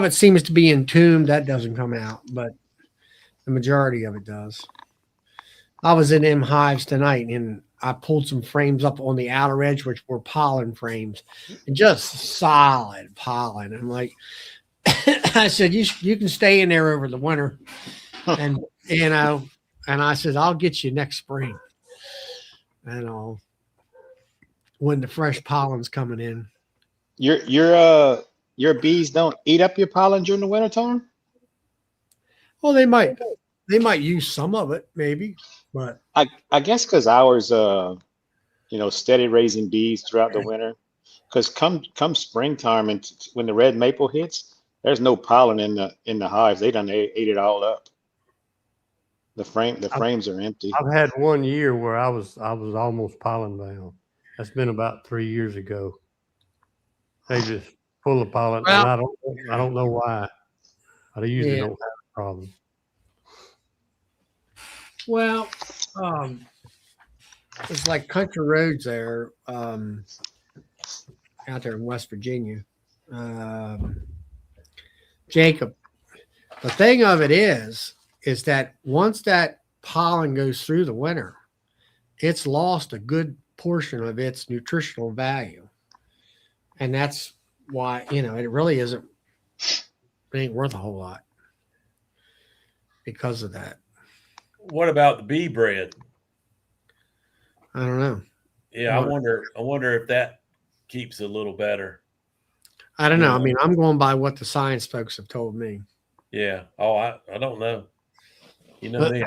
it seems to be entombed. That doesn't come out, but the majority of it does. I was in them hives tonight, and I pulled some frames up on the outer edge, which were pollen frames, and just solid pollen. I'm like, I said, you can stay in there over the winter, and and I said, I'll get you next spring, and when the fresh pollen's coming in. Your bees don't eat up your pollen during the wintertime? Well, they might use some of it, maybe, but I guess because ours you know, steady raising bees throughout the winter. Because come springtime and when the red maple hits, there's no pollen in the hives. They done ate it all up. The frames are empty. I've had 1 year where I was almost pollen bound. That's been about 3 years ago. They just full of pollen, Well, and I don't know why. I usually Yeah. don't have a problem. well, it's like country roads there, out there in West Virginia. Jacob, the thing of it is that once that pollen goes through the winter, it's lost a good portion of its nutritional value. And that's why, it really isn't, it ain't worth a whole lot because of that. what about the bee bread? I don't know. Yeah, What? I wonder if that keeps a little better. I don't You know. I know. mean, I'm going by what the science folks have told me. Yeah. Oh, I don't know. You know me,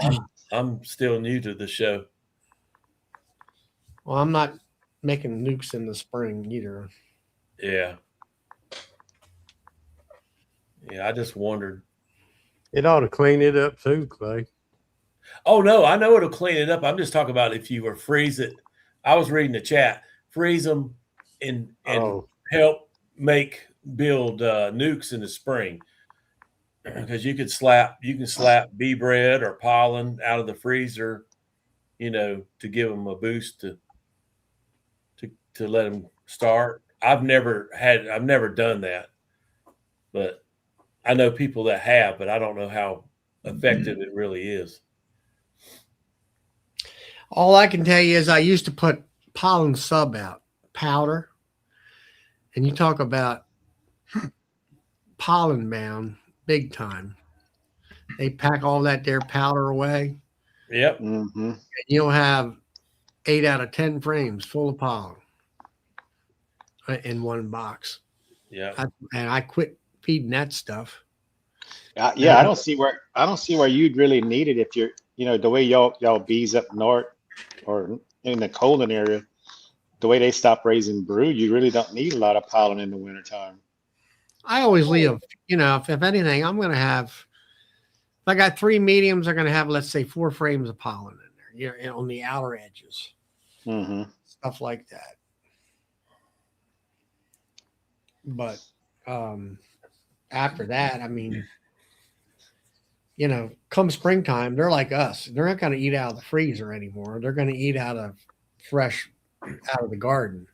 I'm still new to the show. Well, I'm not making nukes in the spring either. Yeah. Yeah, I just wondered. It ought to clean it up too, Clay. Oh no, I know it'll clean it up. I'm just talking about if you were freeze it. I was reading the chat. Freeze them and Oh, help build nukes in the spring because you can slap bee bread or pollen out of the freezer, you know, to give them a boost to let them start. I've never done that, but I know people that have, but I don't know how effective it really is. All I can tell you is I used to put pollen sub out powder, and you talk about pollen bound big time. They pack all that there powder away, Yep. Mm-hmm. and you'll have 8 out of 10 frames full of pollen in one box. Yeah. And I quit feeding that stuff. Yeah, I don't see where you'd really need it if you're, the way y'all bees up north or in the colder area, the way they stop raising brood, you really don't need a lot of pollen in the wintertime. I always leave, if anything, I'm going to have, if I got 3 mediums, I'm going to have, let's say, 4 frames of pollen in there, on the outer edges, Mm-hmm. stuff like that. But after that, I mean, come springtime, they're like us. They're not going to eat out of the freezer anymore. They're going to eat out of out of the garden.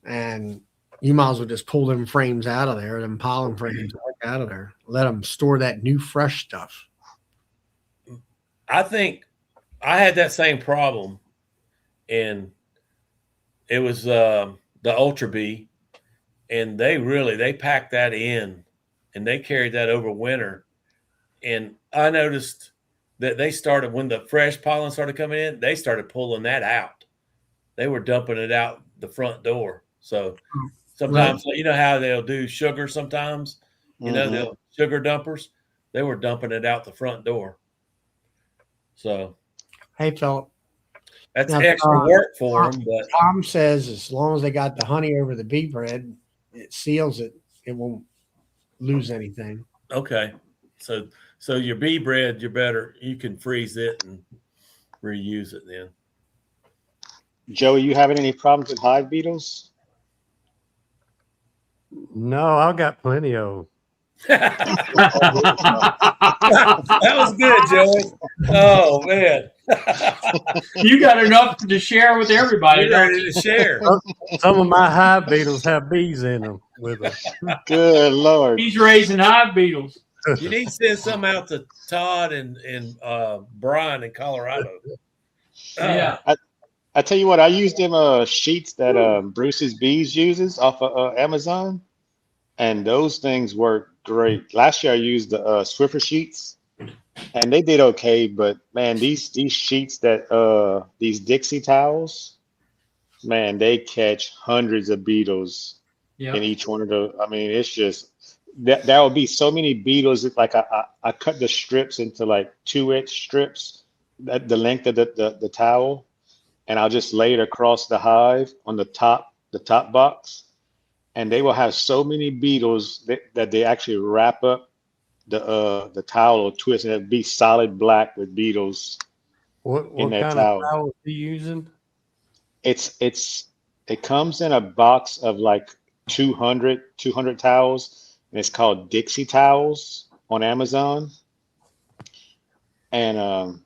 And you might as well just pull them frames out of there, them pollen frames out of there. Let them store that new fresh stuff. I think I had that same problem, and it was the Ultra Bee, and they packed that in, and they carried that over winter. And I noticed that they started when the fresh pollen started coming in, they started pulling that out. They were dumping it out the front door. So sometimes, you know how they'll do sugar sometimes, Mm-hmm. they'll sugar dumpers. They were dumping it out the front door. So Hey, Philip. that's Now, extra work for them. But Tom says as long as they got the honey over the bee bread, it seals it. It won't lose anything. okay, so your bee bread, you can freeze it and reuse it then. Joey, you having any problems with hive beetles? no, I got plenty of 'em. That was good, Joey. Oh man, You got enough to share with everybody. you're ready to share. Some of my hive beetles have bees in them with them. Good Lord. He's raising hive beetles. You need to send some out to Todd and Brian in Colorado. Yeah. I tell you what, I used them sheets that Bruce's Bees uses off of Amazon, and those things work great. Last year I used the Swiffer sheets, and they did okay. But man, these sheets that these Dixie towels, man, they catch hundreds of beetles in Yeah. each one of those. I mean, it's just that would be so many beetles. It's like I cut the strips into like 2-inch strips, the length of the towel, and I'll just lay it across the hive on the top box, and they will have so many beetles that they actually wrap up the towel or twist, and it'll be solid black with beetles What in that kind towel. of towels are you using? It comes in a box of like 200 towels, and it's called Dixie towels on Amazon. And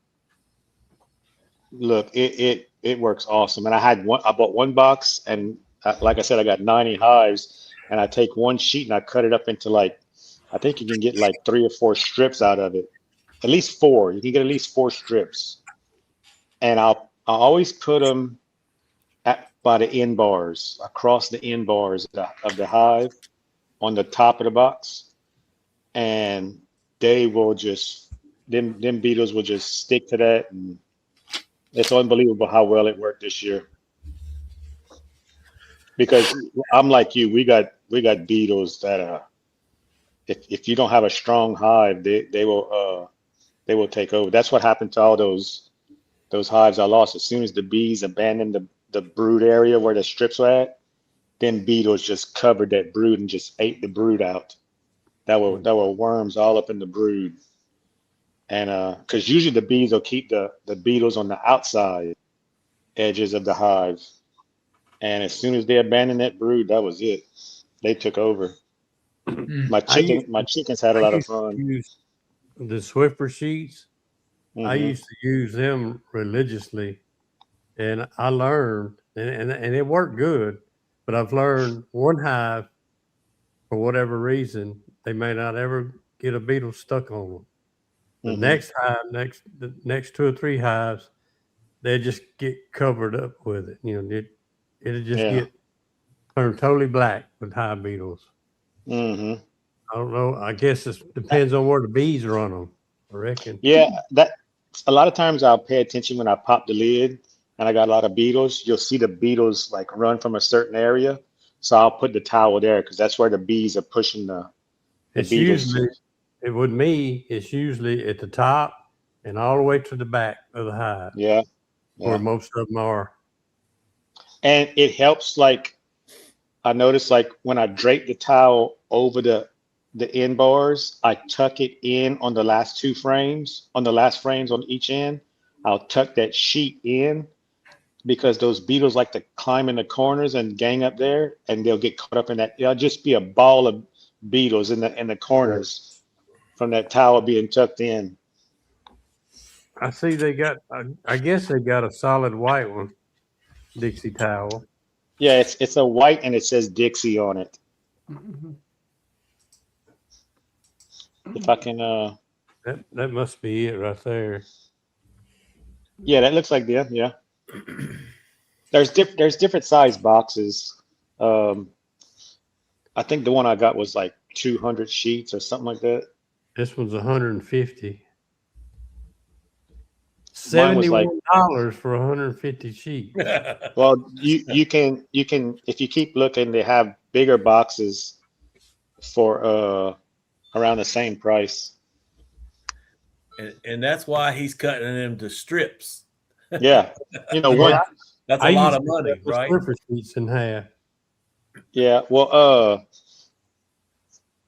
look, it works awesome. And I bought one box, and like I said, I got 90 hives, and I take one sheet and I cut it up into like, I think you can get like 3 or 4 strips out of it. At least 4. You can get at least 4 strips. And I always put them by the end bars, across the end bars of the hive on the top of the box. And they will just them beetles will just stick to that, and it's unbelievable how well it worked this year. Because I'm like you, we got beetles that if you don't have a strong hive, they will take over. That's what happened to all those hives I lost. As soon as the bees abandoned the brood area where the strips were at, then beetles just covered that brood and just ate the brood out. There were worms all up in the brood. And because usually the bees will keep the beetles on the outside edges of the hive. And as soon as they abandoned that brood, that was it. They took over. Hmm. My chickens had a I lot of used to fun. use the Swiffer sheets. I Hmm. used to use them religiously, and I learned, and it worked good. But I've learned one hive, for whatever reason, they may not ever get a beetle stuck on them. The Hmm. the next two or three hives, they just get covered up with it. It'll just Yeah. get turned totally black with hive beetles. Hmm. I don't know. I guess it depends on where the bees are on them. I reckon. Yeah, that a lot of times I'll pay attention when I pop the lid and I got a lot of beetles. You'll see the beetles like run from a certain area. So I'll put the towel there because that's where the bees are pushing the It's beetles usually to. with me. It's usually at the top and all the way to the back of the hive, Yeah, where yeah. most of them are. And it helps like I notice like when I drape the towel over the end bars, I tuck it in on the last two frames, on the last frames on each end. I'll tuck that sheet in because those beetles like to climb in the corners and gang up there, and they'll get caught up in that. It'll just be a ball of beetles in the corners from that towel being tucked in. I see they got. I guess they got a solid white one, Dixie towel. Yeah, it's a white and it says Dixie on it. Mhm. If I can, That must be it right there. yeah, that looks like them. Yeah, there's different size boxes. Um, I think the one I got was like 200 sheets or something like that. This one's 150. Mine was like, $71 for 150 sheets. well, you can if you keep looking, they have bigger boxes for around the same price. And that's why he's cutting them to strips. Yeah, Well, one. That's I a lot used of to cut money, the right? Swiffer sheets in half. Yeah, well,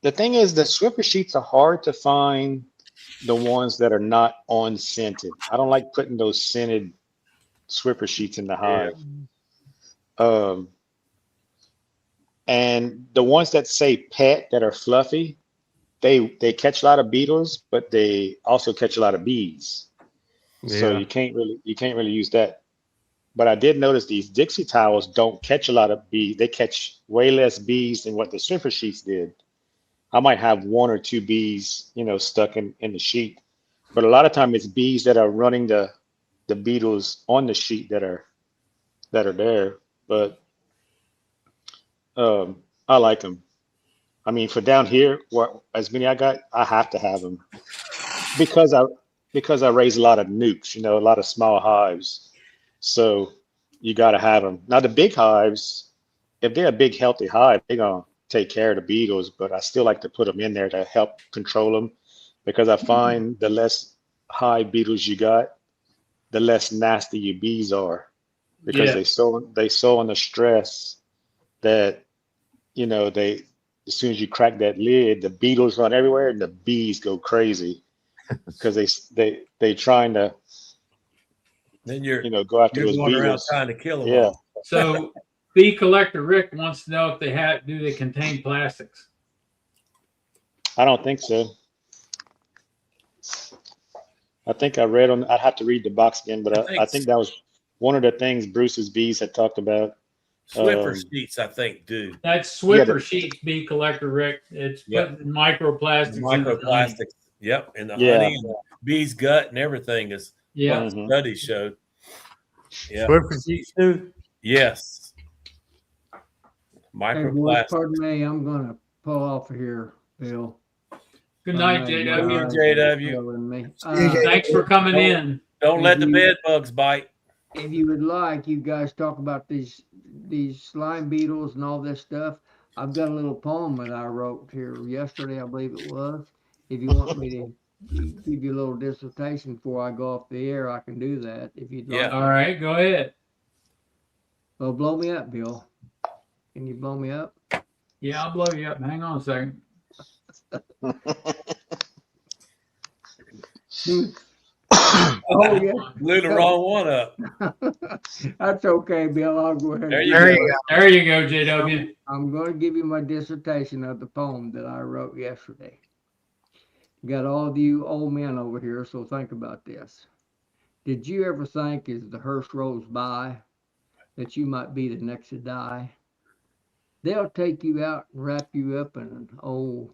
the thing is, the Swiffer sheets are hard to find. The ones that are not on scented. I don't like putting those scented Swiffer sheets in the Yeah. hive. Um, and the ones that say pet that are fluffy, they catch a lot of beetles, but they also catch a lot of bees. So Yeah. you can't really use that. But I did notice these Dixie towels don't catch a lot of bees. They catch way less bees than what the Swiffer sheets did. I might have one or two bees, stuck in the sheet. But a lot of time it's bees that are running the beetles on the sheet that are there. But I like them. I mean, for down here, what as many I got, I have to have them because I raise a lot of nukes, a lot of small hives. So you got to have them. Now the big hives, if they're a big healthy hive, they're gonna take care of the beetles. But I still like to put them in there to help control them because I find the less hive beetles you got, the less nasty your bees are because Yeah. they so under stress that they as soon as you crack that lid, the beetles run everywhere and the bees go crazy because they trying to Then you're go after you're those going around beetles. trying to kill them Yeah. all. So bee collector Rick wants to know if do they contain plastics? I don't think so. I think I read on. I'd have to read the box again, but I I think think that was one of the things Bruce's bees had talked about. Swiffer Um, sheets, I think, do. That's yeah, Swiffer sheets, bee collector Rick. It's Yep. putting microplastics in the honey. Microplastics. Yep. And the yeah. honey and the bee's gut and everything is what Yeah. the Hmm. studies showed. Yeah. Swiffer sheets too. Yes. Hey, boys, Microplastics. pardon me, I'm gonna pull off of here, Bill. Good night, Good JW. night, JW. Bill and me. JW. Thanks for coming in. Don't let the If you- bed bugs bite. If you would like, you guys talk about these slime beetles and all this stuff. I've got a little poem that I wrote here yesterday, I believe it was. If you want me to give you a little dissertation before I go off the air, I can do that if you'd Yeah. like. All right, go ahead. Well, blow me up, Bill. Can you blow me up? Yeah, I'll blow you up. Hang on a second. Oh yeah. Blew the wrong one up. That's okay, Bill. I'll go ahead. There and you do There it. you go. There you go, JW. I'm going to give you my dissertation of the poem that I wrote yesterday. Got all of you old men over here, so think about this. Did you ever think as the hearse rolls by that you might be the next to die? They'll take you out and wrap you up in an old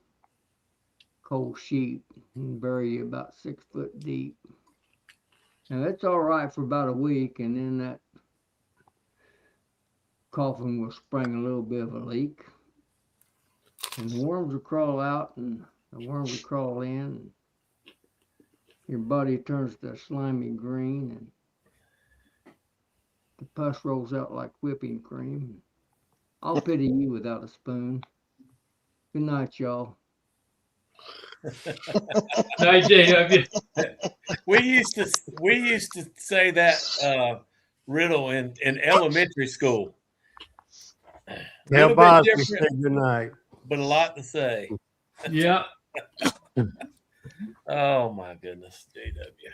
cold sheet and bury you about 6 foot deep. Now that's all right for about a week, and then that coffin will spring a little bit of a leak, and the worms will crawl out, and the worms will crawl in, and your body turns to slimy green, and the pus rolls out like whipping cream. I'll pity you without a spoon. Good night, y'all. Night, JW. We used to say that riddle in elementary school. Tell Little bit Boz we different, said good night. but a lot to say. Yeah. Oh my goodness, JW.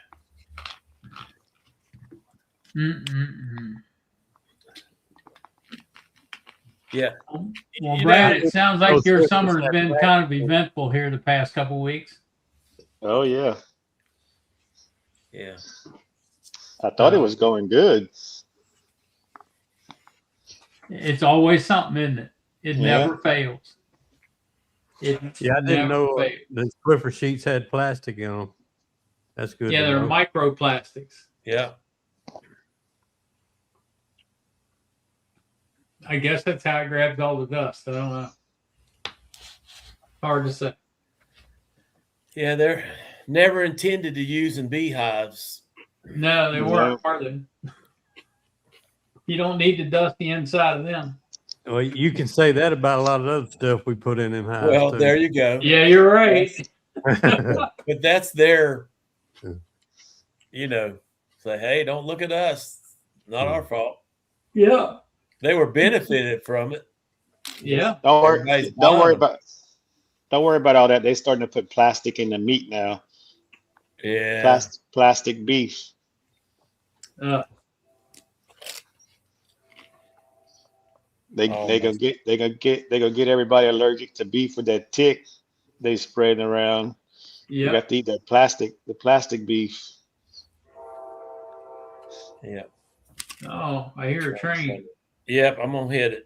Mm-mm-mm. Yeah. Well, You Brad, know, it sounds like your summer's been kind of eventful here the past couple weeks. Oh yeah, yeah. I thought it was going good. It's always something, isn't it? It Yeah. never fails. It Yeah, I didn't never know fails. the Swiffer sheets had plastic in them. That's good. Yeah, to they're know. microplastics. Yeah. I guess that's how it grabs all the dust. I don't know. Hard to say. Yeah, they're never intended to use in beehives. No, they weren't, are they? You don't need to dust the inside of them. Well, you can say that about a lot of other stuff we put in them hives. Well, too. there you go. Yeah, you're right. But that's their, say, hey, don't look at us. Not our fault. Yeah. They were benefited from it. Yeah. Don't worry. Everybody's Don't worry buying them. about. Don't worry about all that. They're starting to put plastic in the meat now. Yeah. Plastic beef. They Oh, they gonna get everybody allergic to beef with that tick they spreading around. You Yeah. got to eat that plastic beef. Yeah. Oh, I hear a train Yep, I'm gonna hit it.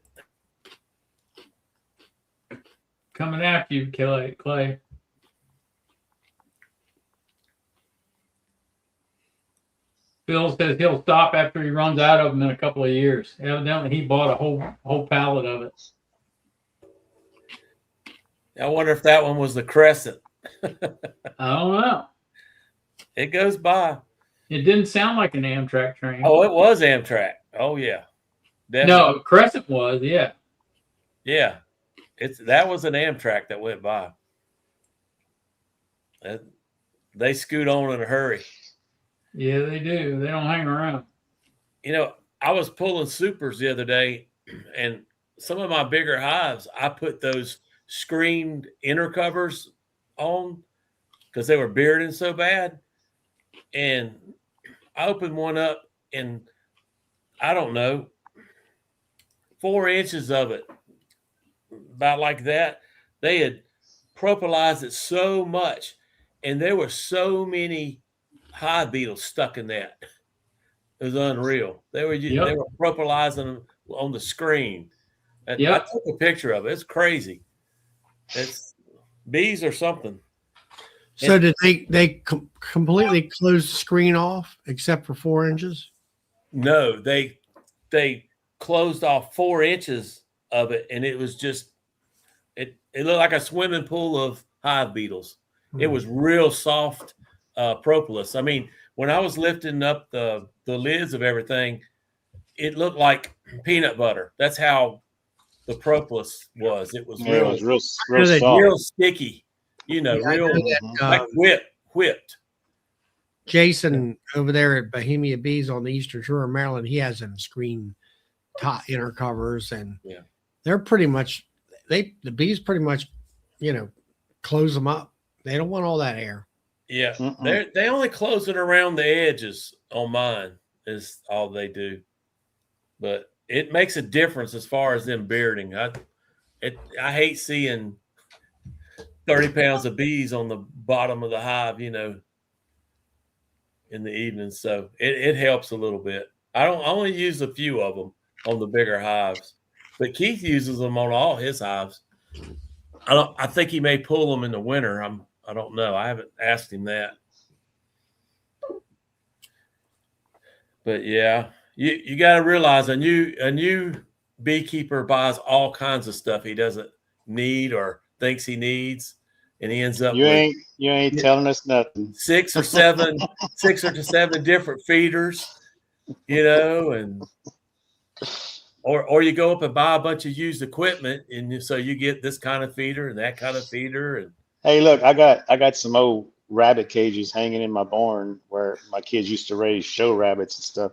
coming after you, Clay. Bill says he'll stop after he runs out of them in a couple of years. Evidently, he bought a whole pallet of it. I wonder if that one was the crescent. I don't know. It goes by. It didn't sound like an Amtrak train. Oh, it was Amtrak. Oh yeah. No, Crescent was, yeah. Yeah. That was an Amtrak that went by. They scoot on in a hurry. Yeah, they do. They don't hang around. I was pulling supers the other day, and some of my bigger hives, I put those screened inner covers on because they were bearding so bad. And I opened one up, and I don't know, 4 inches of it, about like that. They had propylized it so much, and there were so many hive beetles stuck in that. It was unreal. They were propylizing them on the screen. I took a picture of it. It's crazy. It's bees or something. So did they completely close the screen off except for 4 inches? No, they closed off 4 inches of it, and it was just it looked like a swimming pool of hive beetles. It was real soft propolis. I mean, when I was lifting up the lids of everything, it looked like peanut butter. That's how the propolis was. It was Yeah, it real, was real know that soft. real sticky. You know, Yeah, I real know Mhm. like whipped. Jason over there at Bohemia Bees on the Eastern Shore of Maryland, he has them screen top inner covers, and Yeah. they're pretty much the bees pretty much, close them up. They don't want all that air. Yeah, Mm-mm. they only close it around the edges on mine is all they do, but it makes a difference as far as them bearding. I hate seeing 30 pounds of bees on the bottom of the hive, you know, in the evening. So it helps a little bit. I only use a few of them on the bigger hives, but Keith uses them on all his hives. I think he may pull them in the winter. I don't know. I haven't asked him that. But yeah, you got to realize a new beekeeper buys all kinds of stuff he doesn't need or thinks he needs, and he ends up with You ain't telling us nothing. six or seven different feeders, you know, and or you go up and buy a bunch of used equipment, and so you get this kind of feeder and that kind of feeder, and Hey, look, I got some old rabbit cages hanging in my barn where my kids used to raise show rabbits and stuff.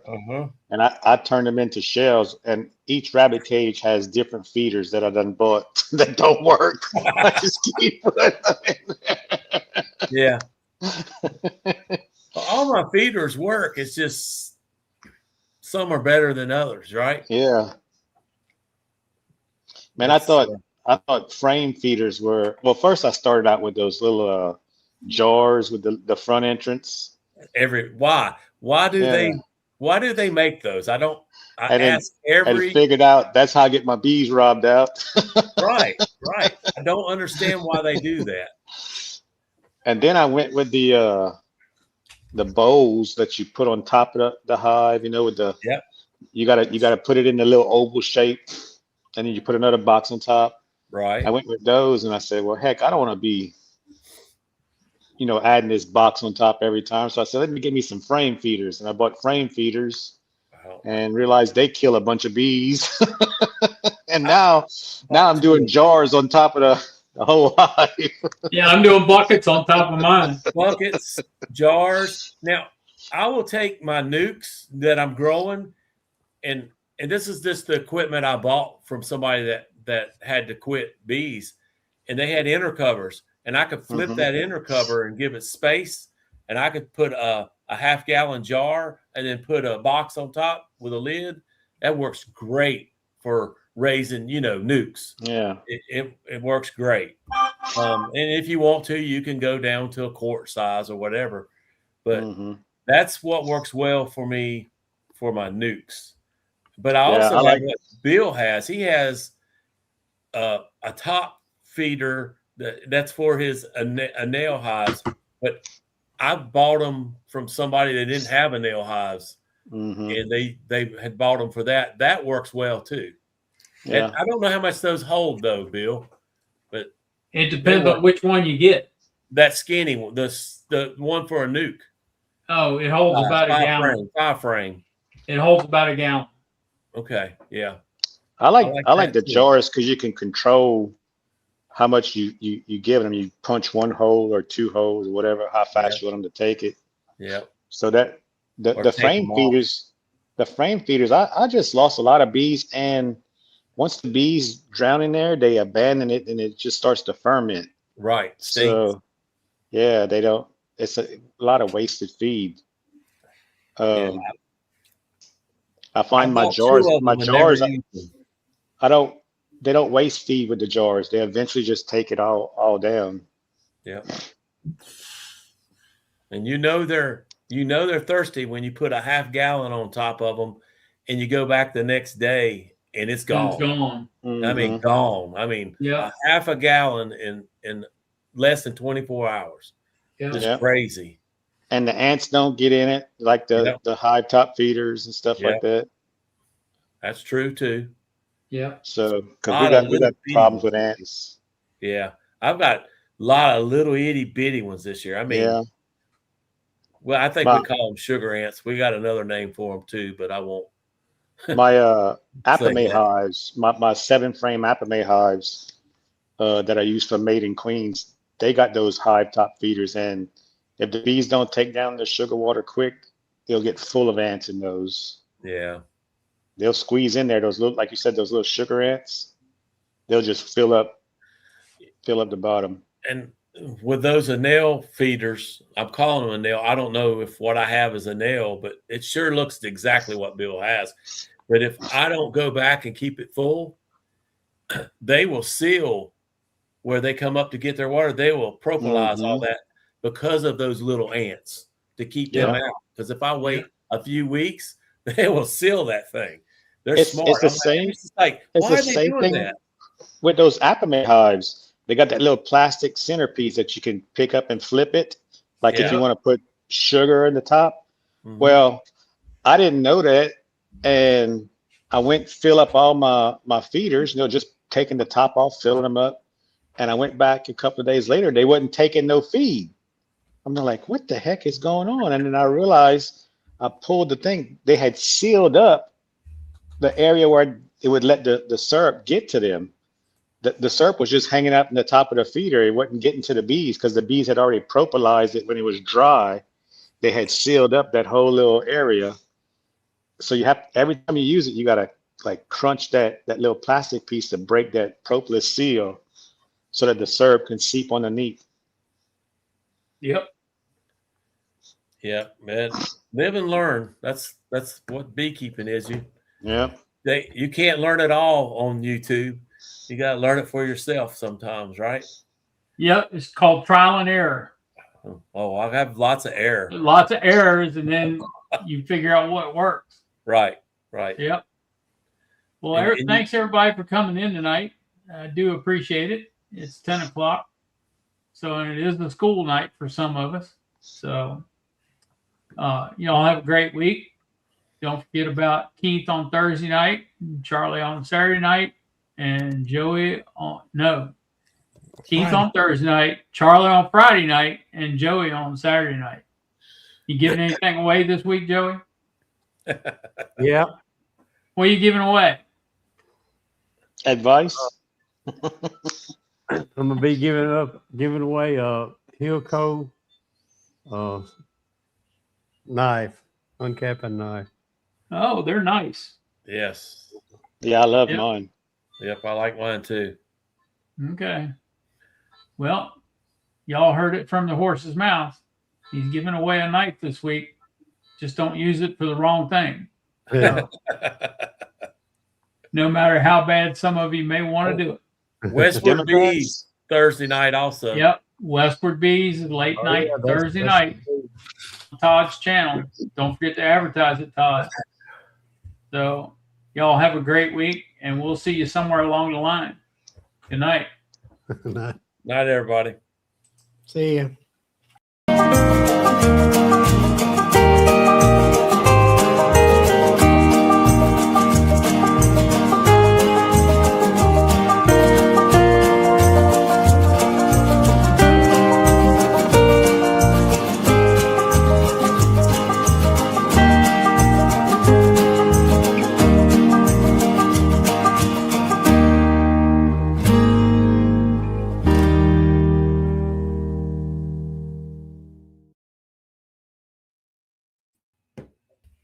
And I turned them into shells, and each rabbit cage has different feeders that I done bought that don't work. I just keep putting them in yeah, there. all my feeders work. It's just some are better than others, right? Yeah, man, It's I thought frame feeders were, well, first I started out with those little jars with the front entrance. why do Yeah. they make those? I And then ask and every figured out that's how I get my bees robbed out. right. I don't understand why they do that. And then I went with the bowls that you put on top of the hive, you know, with the Yep. you gotta put it in the little oval shape, and then you put another box on top. I Right. went with those, and I said, well, heck, I don't want to be, adding this box on top every time. So I said, let me get me some frame feeders, and I bought frame feeders Wow. and realized they kill a bunch of bees. And now I'm doing Absolutely. jars on top of the whole hive. Yeah, I'm doing buckets on top of mine. Buckets, jars. Now, I will take my nukes that I'm growing, and this is just the equipment I bought from somebody that had to quit bees, and they had inner covers, and I could flip Mhm. that inner cover and give it space, and I could put a half-gallon jar and then put a box on top with a lid. That works great for raising, nukes. Yeah. It works great. And if you want to, you can go down to a quart size or whatever. But Hmm. that's what works well for me for my nukes. But I Yeah, also I have like. what Bill has. He has a top feeder that's for his a nail hives. But I bought them from somebody that didn't have a nail hives, Hmm. and they had bought them for that. That works well too. And Yeah. I don't know how much those hold though, Bill, but It they depends work. on which one you get. That skinny one, the one for a nuke. Oh, it holds about a gallon. Five frame. It holds about a gallon. Okay, yeah, I I like like I like that the too. jars because you can control how much you give them. You punch one hole or two holes or whatever, how Yeah, fast you want them to take it. yeah, So that or the take frame them off. feeders, I just lost a lot of bees, and once the bees drown in there, they abandon it and it just starts to ferment. Right, stinks. So yeah, they don't. It's a lot of wasted feed. Yeah, Um, I I find bought two of my them and never jars, used them. I don't. They don't waste feed with the jars. They eventually just take it all down. Yeah, and they're thirsty when you put a half gallon on top of them, and you go back the next day and it's And it's gone. gone. I mean, Hmm. gone. I mean, Yeah. a half a gallon in less than 24 hours. Yeah. Just Yeah, crazy. and the ants don't get in it like Yep, the hive top feeders and stuff like yep, that. that's true too. Yeah. So A because lot of we little got bitty problems ones. with ants. Yeah, I've got lot of little itty bitty ones this year. I mean, Yeah. well, I think My we call them sugar ants. We got another name for them too, but I won't my say Apame that. hives, my 7 frame Apame hives that I use for mating queens, they got those hive top feeders, and if the bees don't take down the sugar water quick, they'll get full of ants in those. Yeah. They'll squeeze in there. Those little, like you said, those little sugar ants. They'll just fill up the bottom. And with those anel feeders, I'm calling them anel. I don't know if what I have is anel, but it sure looks exactly what Bill has. But if I don't go back and keep it full, they will seal where they come up to get their water. They will propolis all Hmm. that because of those little ants to keep them Yeah. out. Because if I wait Yeah. a few weeks, they will seal that thing. They're It's smart. it's the I'm like, same. it's just like, It's why the are they same doing thing that? with those Apame hives. They got that little plastic centerpiece that you can pick up and flip it. Like if you Yeah. want to put sugar in the top. Mhm. Well, I didn't know that, and I went fill up all my feeders, just taking the top off, filling them up, and I went back a couple of days later. They wasn't taking no feed. I'm like, what the heck is going on? And then I realized I pulled the thing. They had sealed up the area where it would let the syrup get to them. The syrup was just hanging out in the top of the feeder. It wasn't getting to the bees because the bees had already propolized it when it was dry. They had sealed up that whole little area. So you have, every time you use it, you gotta like crunch that little plastic piece to break that propolis seal so that the syrup can seep underneath. Yep. Yeah, man. Live and learn. That's what beekeeping is. Yeah. You can't learn it all on YouTube. You got to learn it for yourself sometimes, right? Yep. It's called trial and error. Oh, I have lots of error. Lots of errors, and then you figure out what works. Right, right. Yep. Well, And thanks everybody for coming in tonight. I do appreciate it. It's 10 o'clock. So, and it is the school night for some of us. So, y'all have a great week. Don't forget about Keith on Thursday night, Charlie on Saturday night, and Joey Keith on Thursday night, Charlie on Friday night, and Joey on Saturday night. You giving anything away this week, Joey? Yeah. What are you giving away? Advice? I'm gonna be giving away a Hilco knife, uncapping knife. Oh, they're nice. yes. Yeah, I love Yep. mine. Yep, I like mine too. Okay. Well, y'all heard it from the horse's mouth. He's giving away a knife this week. Just don't use it for the wrong thing. Yeah. No matter how bad some of you may want to do it. Westward Bees Democrats? Thursday night also. Yep. Westward Bees is late night Thursday night. Todd's channel. Don't forget to advertise it, Todd. So y'all have a great week, and we'll see you somewhere along the line. Good night. Night, everybody. See ya.